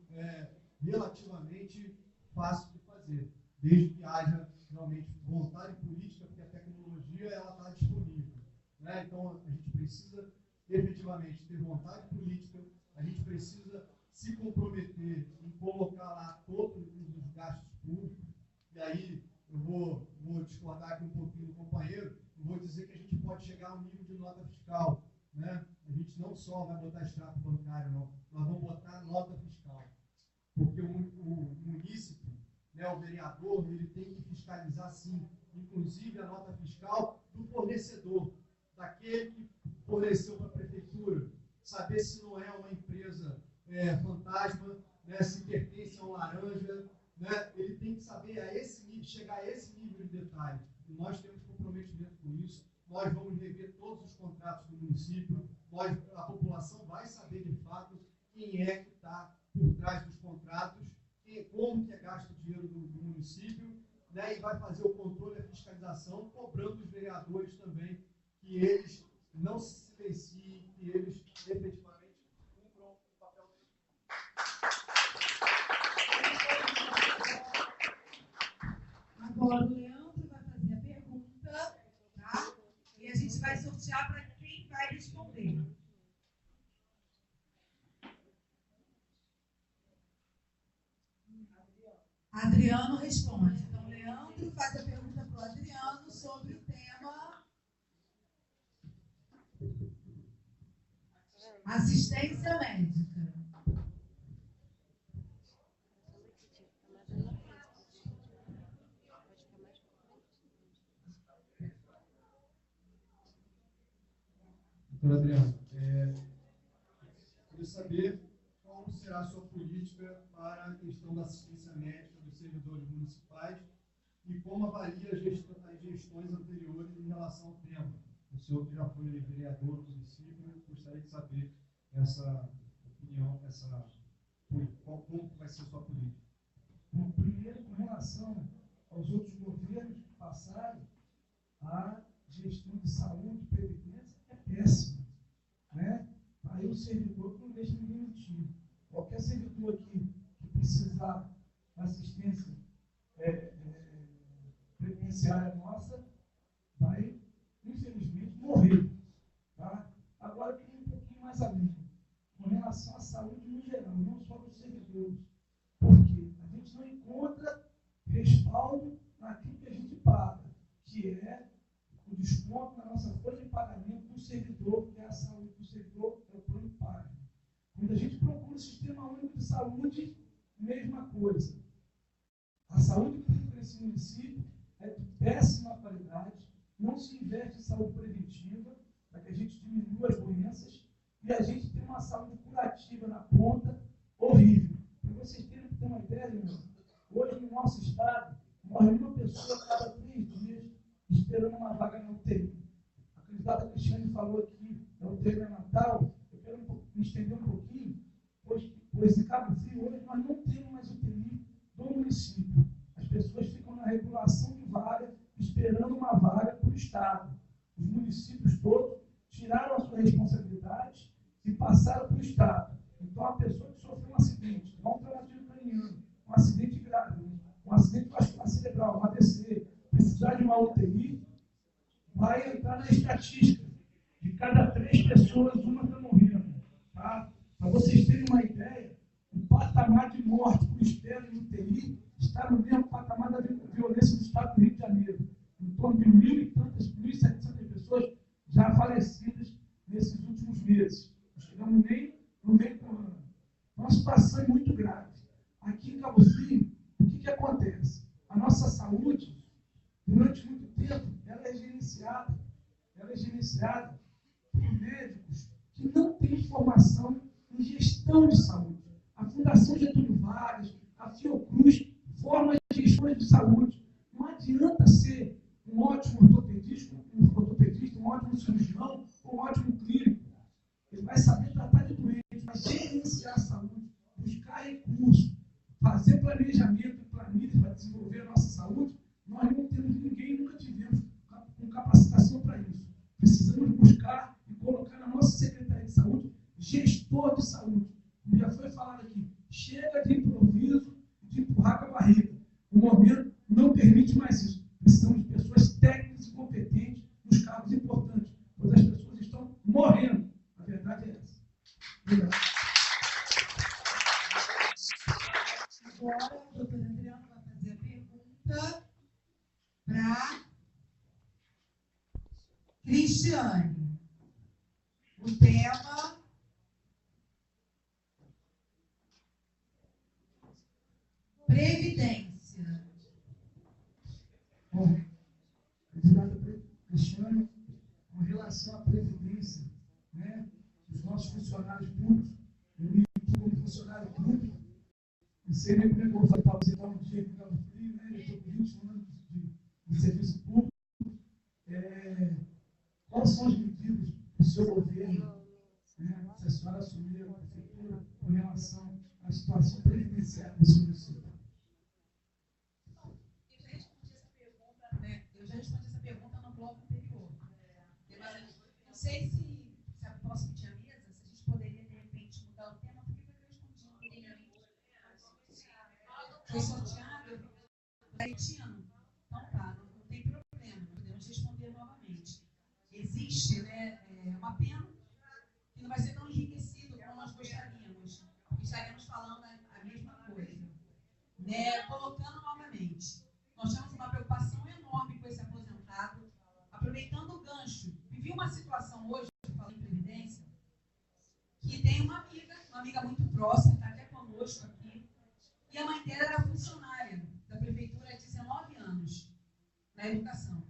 relativamente fácil de fazer, desde que haja realmente vontade política, porque a tecnologia está disponível, né? Então, a gente precisa efetivamente ter vontade política, a gente precisa se comprometer em colocar lá todos os gastos públicos. E aí eu vou discordar aqui um pouquinho do companheiro, e vou dizer que a gente pode chegar a um nível de nota fiscal, né? A gente não só vai botar extrato bancário, não, nós vamos botar nota fiscal. Porque o munícipe, né, o vereador, ele tem que fiscalizar, sim, inclusive a nota fiscal do fornecedor, daquele que forneceu para a prefeitura, saber se não é uma empresa fantasma, né, se pertence a um laranja, né, ele tem que saber a esse nível, chegar a esse nível de detalhe. E nós temos comprometimento com isso. Nós vamos rever todos os contratos do município, a população vai saber de fato quem é que está por trás dos contratos, como que é gasto o dinheiro do município, né, e vai fazer o controle e a fiscalização, cobrando os vereadores também que eles não se silenciem, que eles efetivamente cumpram o papel deles. Agora o Leandro vai fazer a pergunta, tá? E a gente vai sortear para quem vai responder. Adriano responde. Então, Leandro faz a pergunta para o Adriano sobre o tema assistência médica. Doutor Adriano, queria saber qual será a sua política para a questão da assistência médica dos servidores municipais e como avalia as gestões anteriores em relação ao tema. O senhor que já foi vereador do município, gostaria de saber essa opinião, como vai ser a sua política. Bom, primeiro, com relação aos outros governos que passaram, a gestão de saúde e previdência é péssima, né? Aí o servidor não deixa ninguém mentir. Qualquer servidor aqui que precisar da assistência previdenciária nossa vai, infelizmente, morrer. Tá? Agora, eu queria ir um pouquinho mais além, com relação à saúde no geral, não só dos servidores. Porque a gente não encontra respaldo naquilo que a gente paga, que é o desconto na nossa folha de pagamento do servidor, que é a saúde do servidor, é o plano PAG. Quando a gente procura o Sistema Único de Saúde, mesma coisa. A saúde pública nesse município é de péssima qualidade, não se investe em saúde preventiva, para que a gente diminua as doenças, e a gente tem uma saúde curativa na ponta horrível. Para vocês terem uma ideia, hoje no nosso estado, morre uma pessoa a cada 3 dias esperando uma vaga na UTI. A candidata Cristiane falou aqui da UTI neonatal. Eu quero me estender um pouquinho, pois em Cabo Frio hoje nós não temos mais UTI do município. As pessoas ficam na regulação de vaga, esperando uma vaga para o Estado. Os municípios todos tiraram a sua responsabilidade e passaram para o Estado. Então, a pessoa que sofreu um acidente, não um traumatismo craniano, um acidente grave, um acidente vascular cerebral, um AVC, precisar de uma UTI, vai entrar na estatística. De cada 3 pessoas, uma está morrendo. Tá? Para vocês terem uma ideia, o patamar de morte por espera em UTI está no mesmo patamar da violência do Estado do Rio de Janeiro. Em torno de 1.000 e tantas, 1.700 pessoas já falecidas nesses últimos meses. Não chegamos nem no meio do ano. situação muito grave. Aqui em Cabo Frio, o que acontece? A nossa saúde, durante muito tempo, ela é gerenciada por médicos que não têm formação em gestão de saúde. A Fundação Getúlio Vargas, a Fiocruz, forma gestores de saúde. Não adianta ser um ótimo ortopedista, um ótimo cirurgião, um ótimo clínico. Ele vai saber tratar de doentes, vai gerenciar a saúde, buscar recursos, fazer planejamento e planilha para desenvolver a nossa saúde. Nós não temos ninguém, nunca tivemos com capacitação para isso. Precisamos buscar e colocar na nossa Secretaria de Saúde gestor de saúde. Como já foi falado aqui, chega de improviso, de empurrar com a barriga. O momento não permite mais isso. Precisamos de pessoas técnicas e competentes nos cargos importantes, pois as pessoas estão morrendo. A verdade é essa. Obrigado. Agora, o doutor Adriano vai fazer a pergunta para Cristiane. O tema... Previdência. Bom, candidata Cristiane, com relação à Previdência, né, dos nossos funcionários públicos, eu me incluo como funcionário público, não sei nem como é que eu vou fazer para apresentar um dia aqui em Cabo Frio, né, eu estou com 21 anos de serviço público. Quais são as medidas do seu governo, né, se a senhora assumir a prefeitura, com relação à situação previdenciária do seu município? Eu já respondi essa pergunta no bloco anterior. Não sei se a próxima tinha mesa, se a gente poderia, de repente, mudar o tema, porque eu respondi anteriormente. Foi sorteado? Então tá, não tem problema, podemos responder novamente. Existe, né, uma pena que não vai ser tão enriquecido como nós gostaríamos, porque estaremos falando a mesma coisa. Né, colocando novamente, nós temos uma preocupação enorme com esse aposentado, aproveitando o gancho. Vivi uma situação hoje, falando em Previdência, que tem uma amiga muito próxima, está até conosco aqui, e a mãe dela era funcionária da prefeitura há 19 anos, na educação.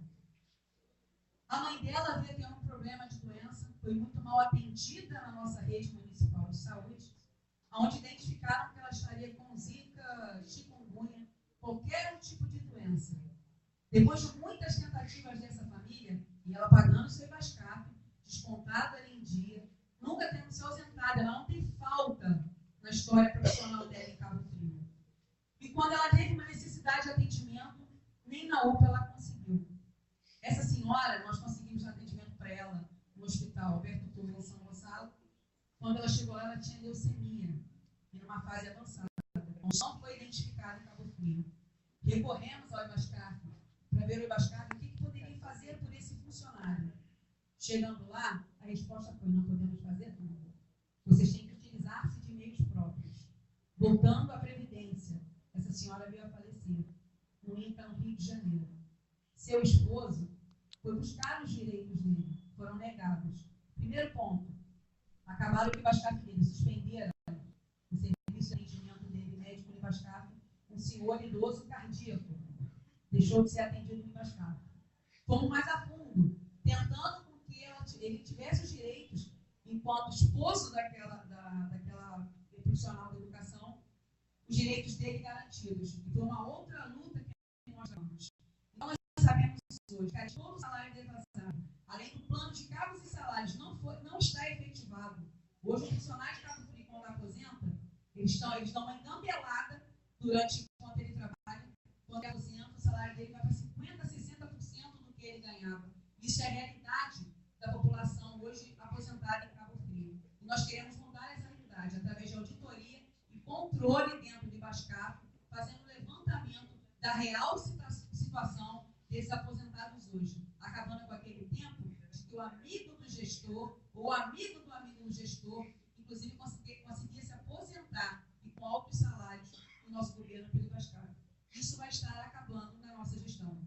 A mãe dela veio ter um problema de doença, foi muito mal atendida na nossa rede municipal de saúde, onde identificaram que ela estaria com zika, chikungunya, qualquer tipo de doença. Depois de muitas tentativas dessa família, e ela pagando seu IBASCAP, descontada ali em dia, nunca tendo se ausentado, ela não tem falta na história profissional dela em Cabo Frio. E quando ela teve uma necessidade de atendimento, nem na UPA ela conseguiu. Essa senhora, nós conseguimos atendimento para ela no hospital Alberto Turra, em São Gonçalo. Quando ela chegou lá, ela tinha leucemia, e numa fase avançada. Não foi identificado em Cabo Frio. Recorremos ao IBASCAP para ver o IBASCAP o que poderia fazer por esse funcionário. Chegando lá, a resposta foi: não podemos fazer nada. Vocês têm que utilizar-se de meios próprios. Voltando à Previdência, essa senhora veio a falecer no INCA, no Rio de Janeiro. Seu esposo foi buscar os direitos dele, foram negados. Primeiro ponto, acabaram com o IBASCAP dele, suspenderam o serviço de atendimento dele, médico no IBASCAP, um senhor idoso cardíaco, deixou de ser atendido no IBASCAP. Fomos mais a fundo, tentando com que ele tivesse os direitos, enquanto esposo daquela profissional da educação, os direitos dele garantidos. E foi uma outra luta que nós temos. Então, nós sabemos hoje que todo o salário defasado, além do plano de cargos e salários, não está efetivado. Hoje, o funcionário de Cabo Frio, quando aposenta, eles dão uma engambelada enquanto ele trabalha. Quando ele aposenta, o salário dele vai para 50%, 60% do que ele ganhava. Isso é a realidade da população hoje aposentada em Cabo Frio. E nós queremos mudar essa realidade através de auditoria e controle dentro do IBASCAP, fazendo um levantamento da real situação desses aposentados hoje, acabando com aquele tempo de que o amigo do gestor ou amigo do gestor, inclusive, conseguia se aposentar e com altos salários no nosso governo pelo IBASCAP. Isso vai estar acabando na nossa gestão.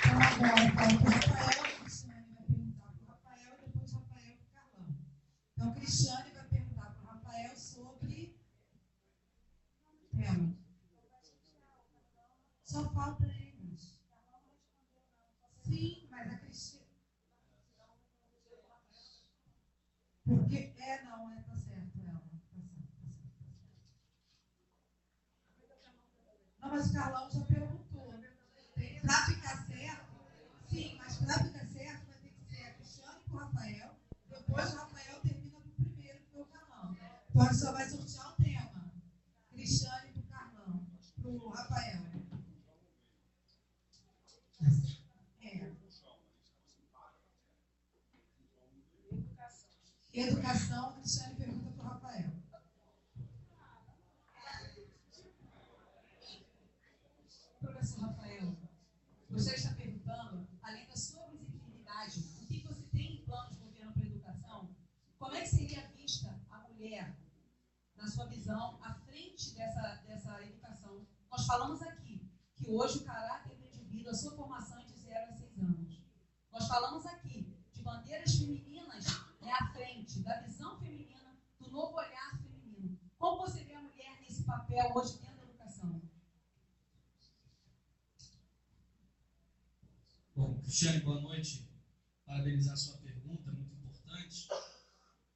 Então, agora, para o Rafael, a Cristiane vai perguntar para o Rafael e depois o Rafael para o Carlão. Então, Cristiane. Cristiane vai perguntar para o Rafael sobre tema. Só falta eles. Sim, mas a Cristiane... Porque, não, tá certo, ela. Tá certo. Não, mas o Carlão já perguntou. Para ficar certo, sim, mas para ficar certo vai ter que ser a Cristiane para o Rafael, depois o Rafael termina para o primeiro, que foi o Carlão. Então a gente só vai sortear o tema. Cristiane para o Carlão, para o Rafael. Educação, a Cristiane pergunta para o Rafael. Professor Rafael, você está perguntando, além da sua visibilidade, o que você tem em plano de governo para a educação? Como é que seria vista a mulher, na sua visão, à frente dessa educação? Nós falamos aqui que hoje o caráter do indivíduo, a sua formação é de 0 a 6 anos. Nós falamos aqui de bandeiras femininas à frente, da visão feminina, do novo olhar feminino. Como você vê a mulher nesse papel hoje dentro da educação? Bom, Cristiane, boa noite. Parabenizar a sua pergunta, muito importante,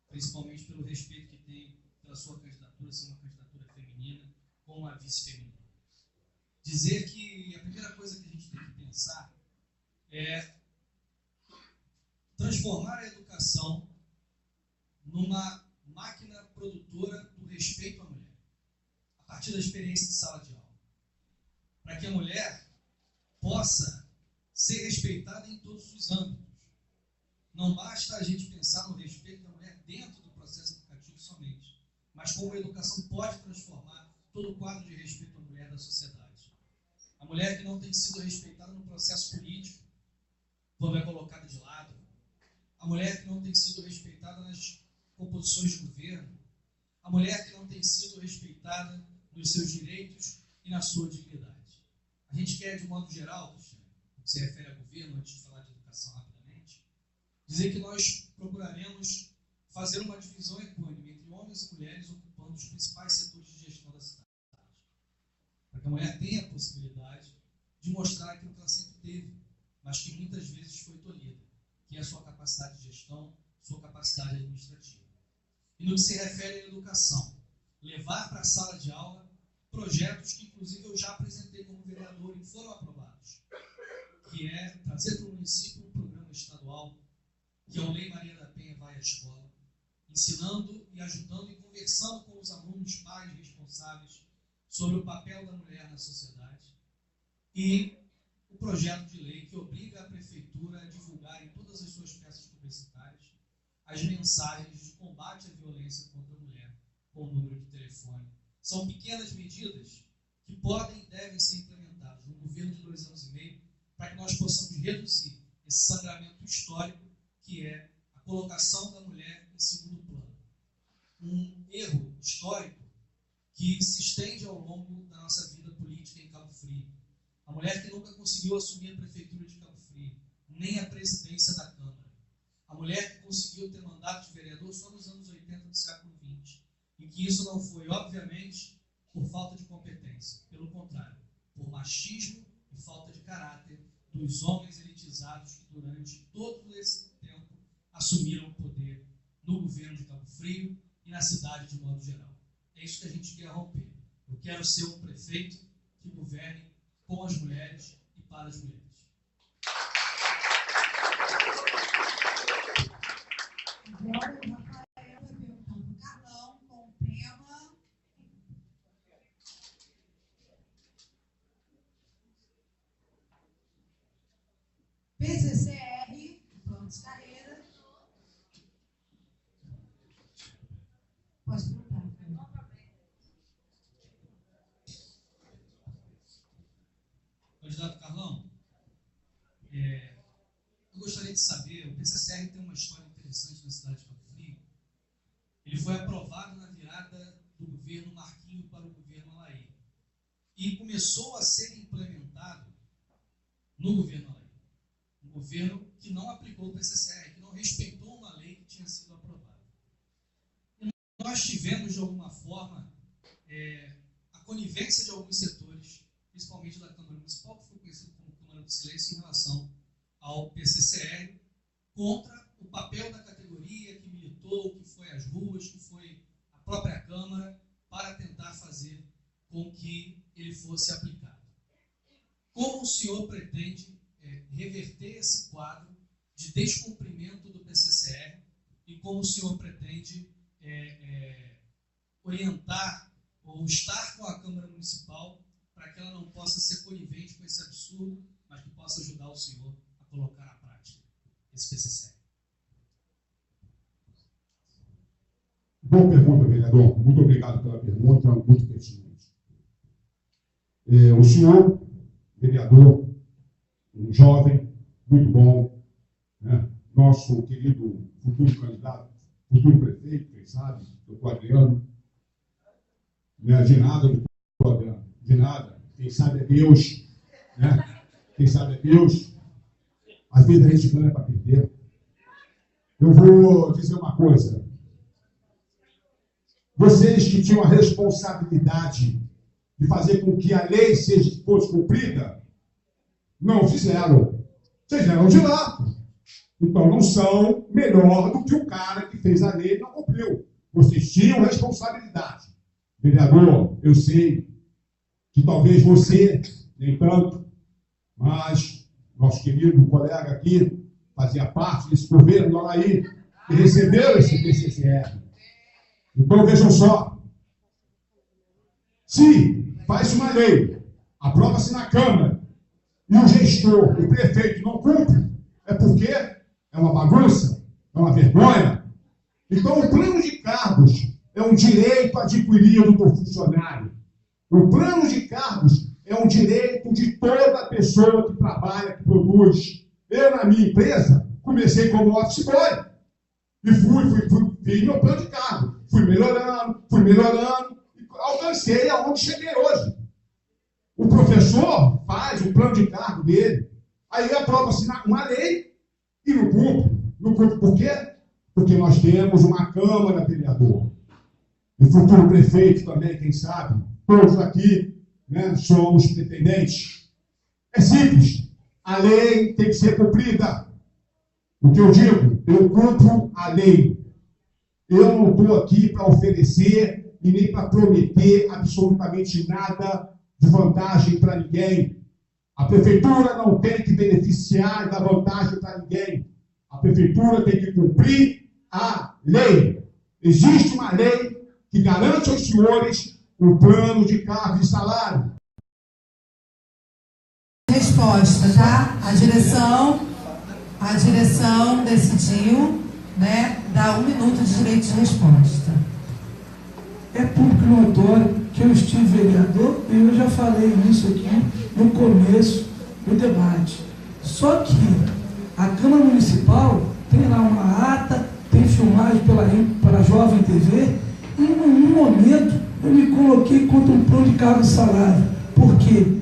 principalmente pelo respeito que tem pela sua candidatura, ser uma candidatura feminina, com uma vice feminina. Dizer que a primeira coisa que a gente tem que pensar é transformar a educação numa máquina produtora do respeito à mulher, a partir da experiência de sala de aula, para que a mulher possa ser respeitada em todos os âmbitos. Não basta a gente pensar no respeito da mulher dentro do processo educativo somente, mas como a educação pode transformar todo o quadro de respeito à mulher da sociedade. A mulher que não tem sido respeitada no processo político, quando é colocada de lado. A mulher que não tem sido respeitada nas composições de governo. A mulher que não tem sido respeitada nos seus direitos e na sua dignidade. A gente quer, de modo geral, Cristiane, no que se refere a governo, antes de falar de educação rapidamente, dizer que nós procuraremos fazer uma divisão equânime entre homens e mulheres ocupando os principais setores de gestão da cidade. Para que a mulher tenha a possibilidade de mostrar aquilo que ela sempre teve, mas que muitas vezes foi tolhida, que é a sua capacidade de gestão, sua capacidade administrativa. E no que se refere à educação, levar para a sala de aula projetos que, inclusive, eu já apresentei como vereador e foram aprovados, que é trazer para o município um programa estadual, que é o Lei Maria da Penha Vai à Escola, ensinando e ajudando e conversando com os alunos, pais responsáveis sobre o papel da mulher na sociedade, e o projeto de lei que obriga a prefeitura a divulgar em todas as suas peças publicitárias as mensagens de combate à violência contra a mulher com o número de telefone. São pequenas medidas que podem e devem ser implementadas no governo de 2 anos e meio para que nós possamos reduzir esse sangramento histórico que é a colocação da mulher em segundo plano. Um erro histórico que se estende ao longo da nossa vida política em Cabo Frio. A mulher que nunca conseguiu assumir a prefeitura de Cabo Frio, nem a presidência da Câmara. A mulher que conseguiu ter mandato de vereador só nos anos 80 do século XX. E que isso não foi, obviamente, por falta de competência. Pelo contrário, por machismo e falta de caráter dos homens elitizados que durante todo esse tempo assumiram o poder no governo de Cabo Frio e na cidade de modo geral. É isso que a gente quer romper. Eu quero ser um prefeito que governe com as mulheres e para as mulheres. Agora o Rafael vai perguntar para o Carlão com o tema... PCCR, plano de carreira. Pode perguntar. Candidato Carlão, eu gostaria de saber, o PCCR tem uma história interessante na cidade de Cabo Frio. Ele foi aprovado na virada do governo Marquinho para o governo Alaí. E começou a ser implementado no governo Alaí. Um governo que não aplicou o PCCR, que não respeitou uma lei que tinha sido aprovada. nós tivemos, de alguma forma, a conivência de alguns setores, principalmente da Câmara Municipal, que foi conhecido como Câmara do Silêncio, em relação ao PCCR, contra o papel da categoria, que militou, que foi às ruas, que foi a própria Câmara, para tentar fazer com que ele fosse aplicado. Como o senhor pretende reverter esse quadro de descumprimento do PCCR e como o senhor pretende orientar ou estar com a Câmara Municipal para que ela não possa ser conivente com esse absurdo, mas que possa ajudar o senhor a colocar à prática esse PCCR? Boa pergunta, vereador. Muito obrigado pela pergunta, muito pertinente. O senhor, vereador, um jovem, muito bom, né? Nosso querido futuro candidato, futuro prefeito, quem sabe, doutor Adriano, né? De nada, doutor Adriano, de nada. Quem sabe é Deus, né? Quem sabe é Deus. Às vezes a gente ganha para perder. Eu vou dizer uma coisa. Vocês que tinham a responsabilidade de fazer com que a lei fosse cumprida, não fizeram. Vocês eram de lá. Então não são melhor do que o cara que fez a lei e não cumpriu. Vocês tinham responsabilidade. Vereador, eu sei que talvez você, nem tanto, mas nosso querido colega aqui fazia parte desse governo lá aí, que recebeu esse PCCR. Então vejam só. Se faz uma lei, aprova-se na Câmara, e o gestor, o prefeito, não cumpre, é porque é uma bagunça, é uma vergonha. Então, o plano de cargos é um direito adquirido do funcionário. O plano de cargos é um direito de toda pessoa que trabalha, que produz. Eu, na minha empresa, comecei como office boy. E fiz meu plano de cargo. Fui melhorando, e alcancei aonde cheguei hoje. O professor faz o plano de cargo dele, aí aprova-se uma lei e não cumpre. Não cumpre por quê? Porque nós temos uma Câmara, vereador. E futuro prefeito também, quem sabe. Todos aqui, né, somos pretendentes. É simples. A lei tem que ser cumprida. O que eu digo, eu cumpro a lei. Eu não estou aqui para oferecer e nem para prometer absolutamente nada de vantagem para ninguém. A prefeitura não tem que beneficiar da vantagem para ninguém. A prefeitura tem que cumprir a lei. Existe uma lei que garante aos senhores um plano de cargo e salário. Resposta, tá? A direção decidiu, né, dar 1 minuto de direito de resposta. É público notório que eu estive vereador e eu já falei isso aqui no começo do debate. Só que a Câmara Municipal tem lá uma ata, tem filmagem pela Jovem TV e em nenhum momento eu me coloquei contra um plano de cargo e salário. Por quê?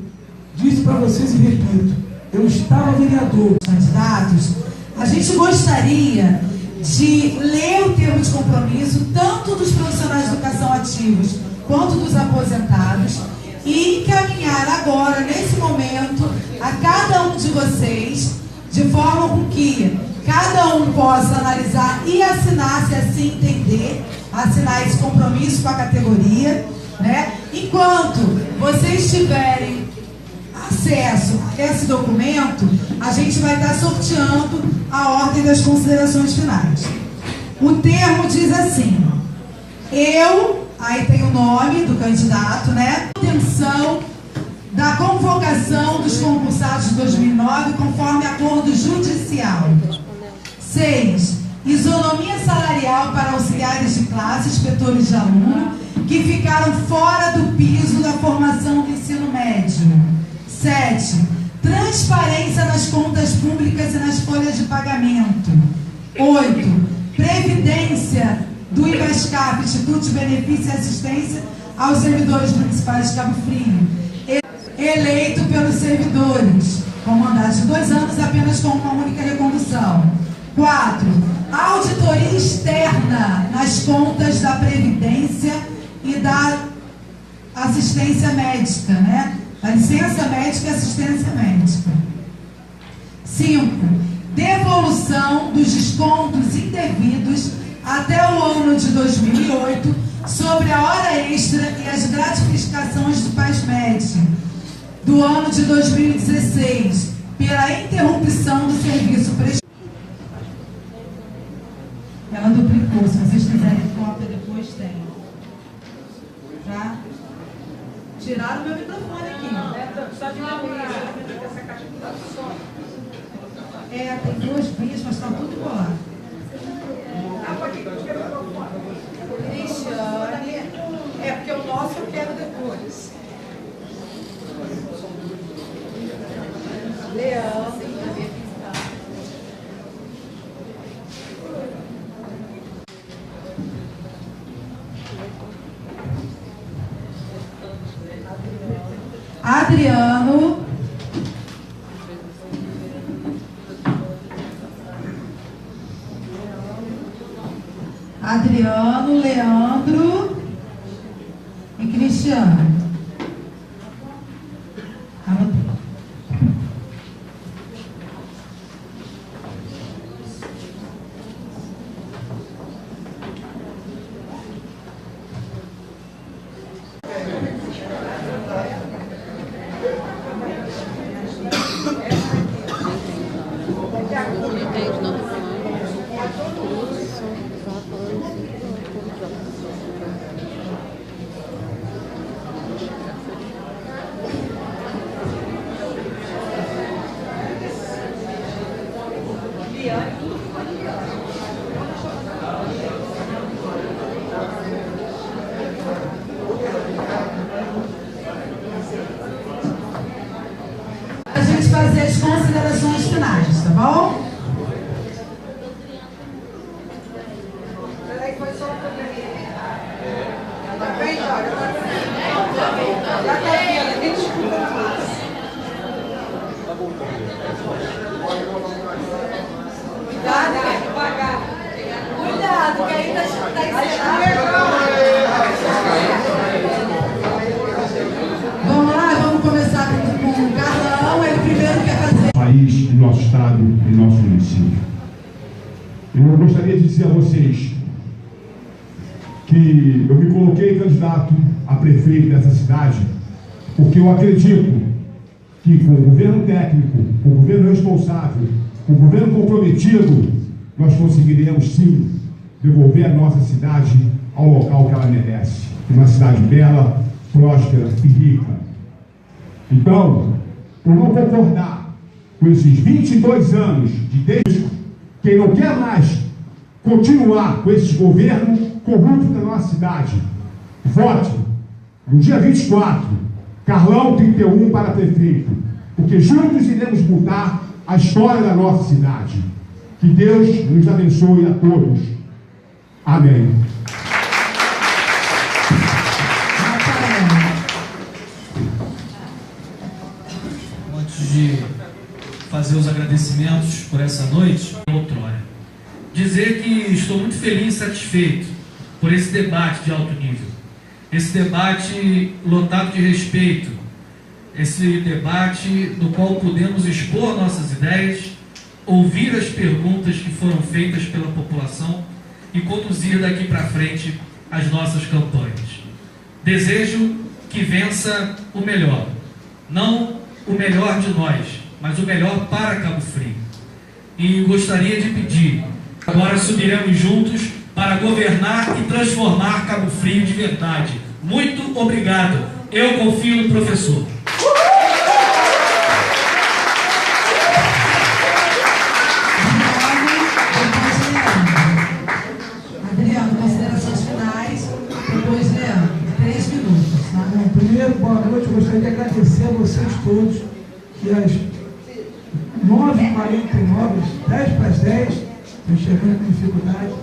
Disse para vocês e repito, eu estava vereador. Candidatos, a gente gostaria de ler o termo de compromisso, tanto dos profissionais de educação ativos quanto dos aposentados, e encaminhar agora, nesse momento, a cada um de vocês, de forma com que cada um possa analisar e assinar, se assim entender, assinar esse compromisso com a categoria, né? Enquanto vocês tiverem acesso a esse documento, a gente vai estar sorteando a ordem das considerações finais. O termo diz assim: aí tem o nome do candidato, né? Manutenção da convocação dos concursados de 2009 conforme acordo judicial. 6. Isonomia salarial para auxiliares de classe, inspetores de aluno, que ficaram fora do piso da formação do ensino médio. 7. Transparência nas contas públicas e nas folhas de pagamento. 8. Previdência do IBASCAP, Instituto de Benefício e Assistência aos Servidores Municipais de Cabo Frio, eleito pelos servidores, com mandato de 2 anos apenas com uma única recondução. 4. Auditoria externa nas contas da Previdência e da assistência médica, né? A licença médica e assistência médica. 5. Devolução dos descontos indevidos até o ano de 2008 sobre a hora extra e as gratificações do PASMED do ano de 2016 pela interrupção do serviço prestado. Ela duplicou, se vocês quiserem cópia depois tem. Tá? Tiraram o meu microfone aqui. Só de uma vez. Tem 2 vias, mas está tudo colado. Cristiane. Porque o nosso eu quero depois. Leão. Adriano. Adriano, Leandro e Cristiano. A gente fazer as considerações finais, tá bom? Peraí, foi só um pouquinho. Tá bem, Jóia? Já tá vendo, a gente escuta mais. Cuidado, devagar. Cuidado, que aí tá Vamos lá, vamos começar com o Carlão. Ele primeiro quer fazer. País, em nosso estado e nosso município. Eu gostaria de dizer a vocês que eu me coloquei candidato a prefeito dessa cidade porque eu acredito que com o governo técnico, com o governo responsável, com o governo comprometido, nós conseguiremos sim devolver a nossa cidade ao local que ela merece. Uma cidade bela, próspera e rica. Então, por não concordar com esses 22 anos de desde quem não quer mais continuar com esse governo corrupto da nossa cidade, vote no dia 24, Carlão 31 para prefeito, porque juntos iremos mudar a história da nossa cidade. Que Deus nos abençoe a todos. Amém. Antes de fazer os agradecimentos por essa noite, outrora, dizer que estou muito feliz e satisfeito por esse debate de alto nível, esse debate lotado de respeito, esse debate no qual podemos expor nossas ideias, ouvir as perguntas que foram feitas pela população e conduzir daqui para frente as nossas campanhas. Desejo que vença o melhor, não o melhor de nós, mas o melhor para Cabo Frio. E gostaria de pedir, agora subiremos juntos para governar e transformar Cabo Frio de verdade. Muito obrigado. Eu confio no professor. Adriano, considerações finais, depois Leandro, 3 minutos. Tá? Bom, primeiro, boa noite, gostaria de agradecer a vocês todos, que às 9h49, 10 para as 10, estou chegando com dificuldade,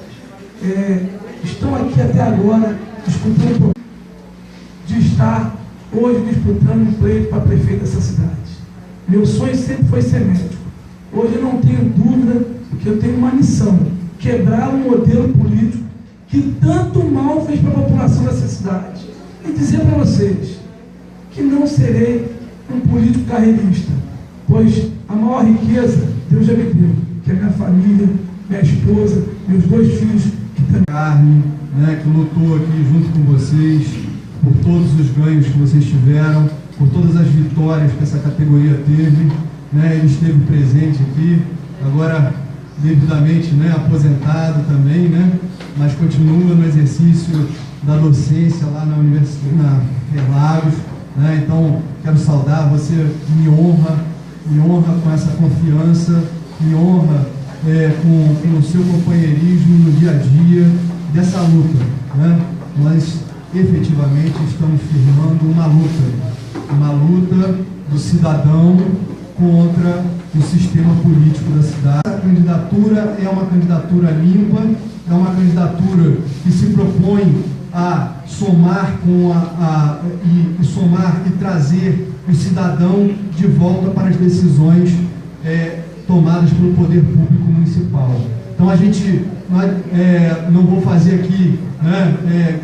estão aqui até agora disputando de estar hoje disputando um pleito para prefeito dessa cidade. Meu sonho sempre foi ser médico. Hoje eu não tenho dúvida porque eu tenho uma missão: quebrar um modelo político que tanto mal fez para a população dessa cidade. E dizer para vocês que não serei um político carreirista, pois a maior riqueza Deus já me deu, que é minha família, minha esposa, meus 2 filhos que também... Carne, né, que lutou aqui junto com vocês, por todos os ganhos que vocês tiveram, por todas as vitórias que essa categoria teve, né, ele esteve presente aqui, agora devidamente, né, aposentado também, né, mas continua no exercício da docência lá na Universidade, na Interlagos, né, então quero saudar, você me honra com essa confiança, me honra com o seu companheirismo no dia a dia dessa luta, né? Nós efetivamente estamos firmando uma luta do cidadão contra o sistema político da cidade. Essa candidatura é uma candidatura limpa, é uma candidatura que se propõe a somar somar e trazer o cidadão de volta para as decisões tomadas pelo poder público municipal. Então não vou fazer aqui, né,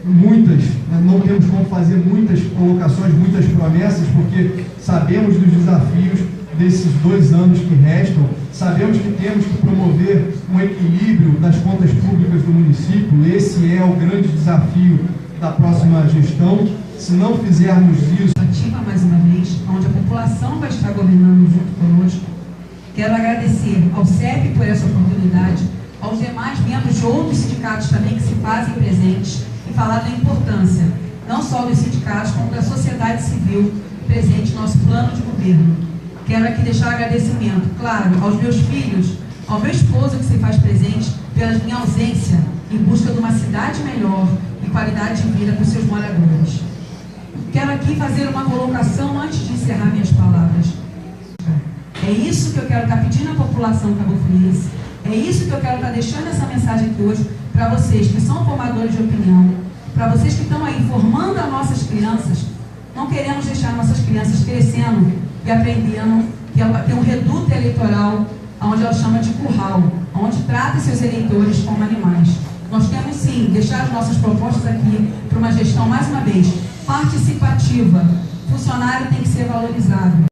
não temos como fazer muitas colocações, muitas promessas, porque sabemos dos desafios desses 2 anos que restam, sabemos que temos que promover um equilíbrio das contas públicas do município. Esse é o grande desafio da próxima gestão. Se não fizermos isso... Ativa mais uma vez, onde a população vai estar governando junto conosco. Quero agradecer ao CEP por essa oportunidade, aos demais membros de outros sindicatos também que se fazem presentes e falar da importância, não só dos sindicatos, como da sociedade civil presente no nosso plano de governo. Quero aqui deixar agradecimento, claro, aos meus filhos, ao meu esposo que se faz presente pela minha ausência em busca de uma cidade melhor e qualidade de vida para os seus moradores. Quero aqui fazer uma colocação antes de encerrar minhas palavras. É isso que eu quero estar pedindo à população cabo-friense, é isso que eu quero estar deixando essa mensagem aqui hoje para vocês que são formadores de opinião, para vocês que estão aí formando as nossas crianças. Não queremos deixar nossas crianças crescendo e aprendendo que tem um reduto eleitoral, onde ela chama de curral, onde trata seus eleitores como animais. Nós temos sim deixar as nossas propostas aqui para uma gestão, mais uma vez, participativa. O funcionário tem que ser valorizado.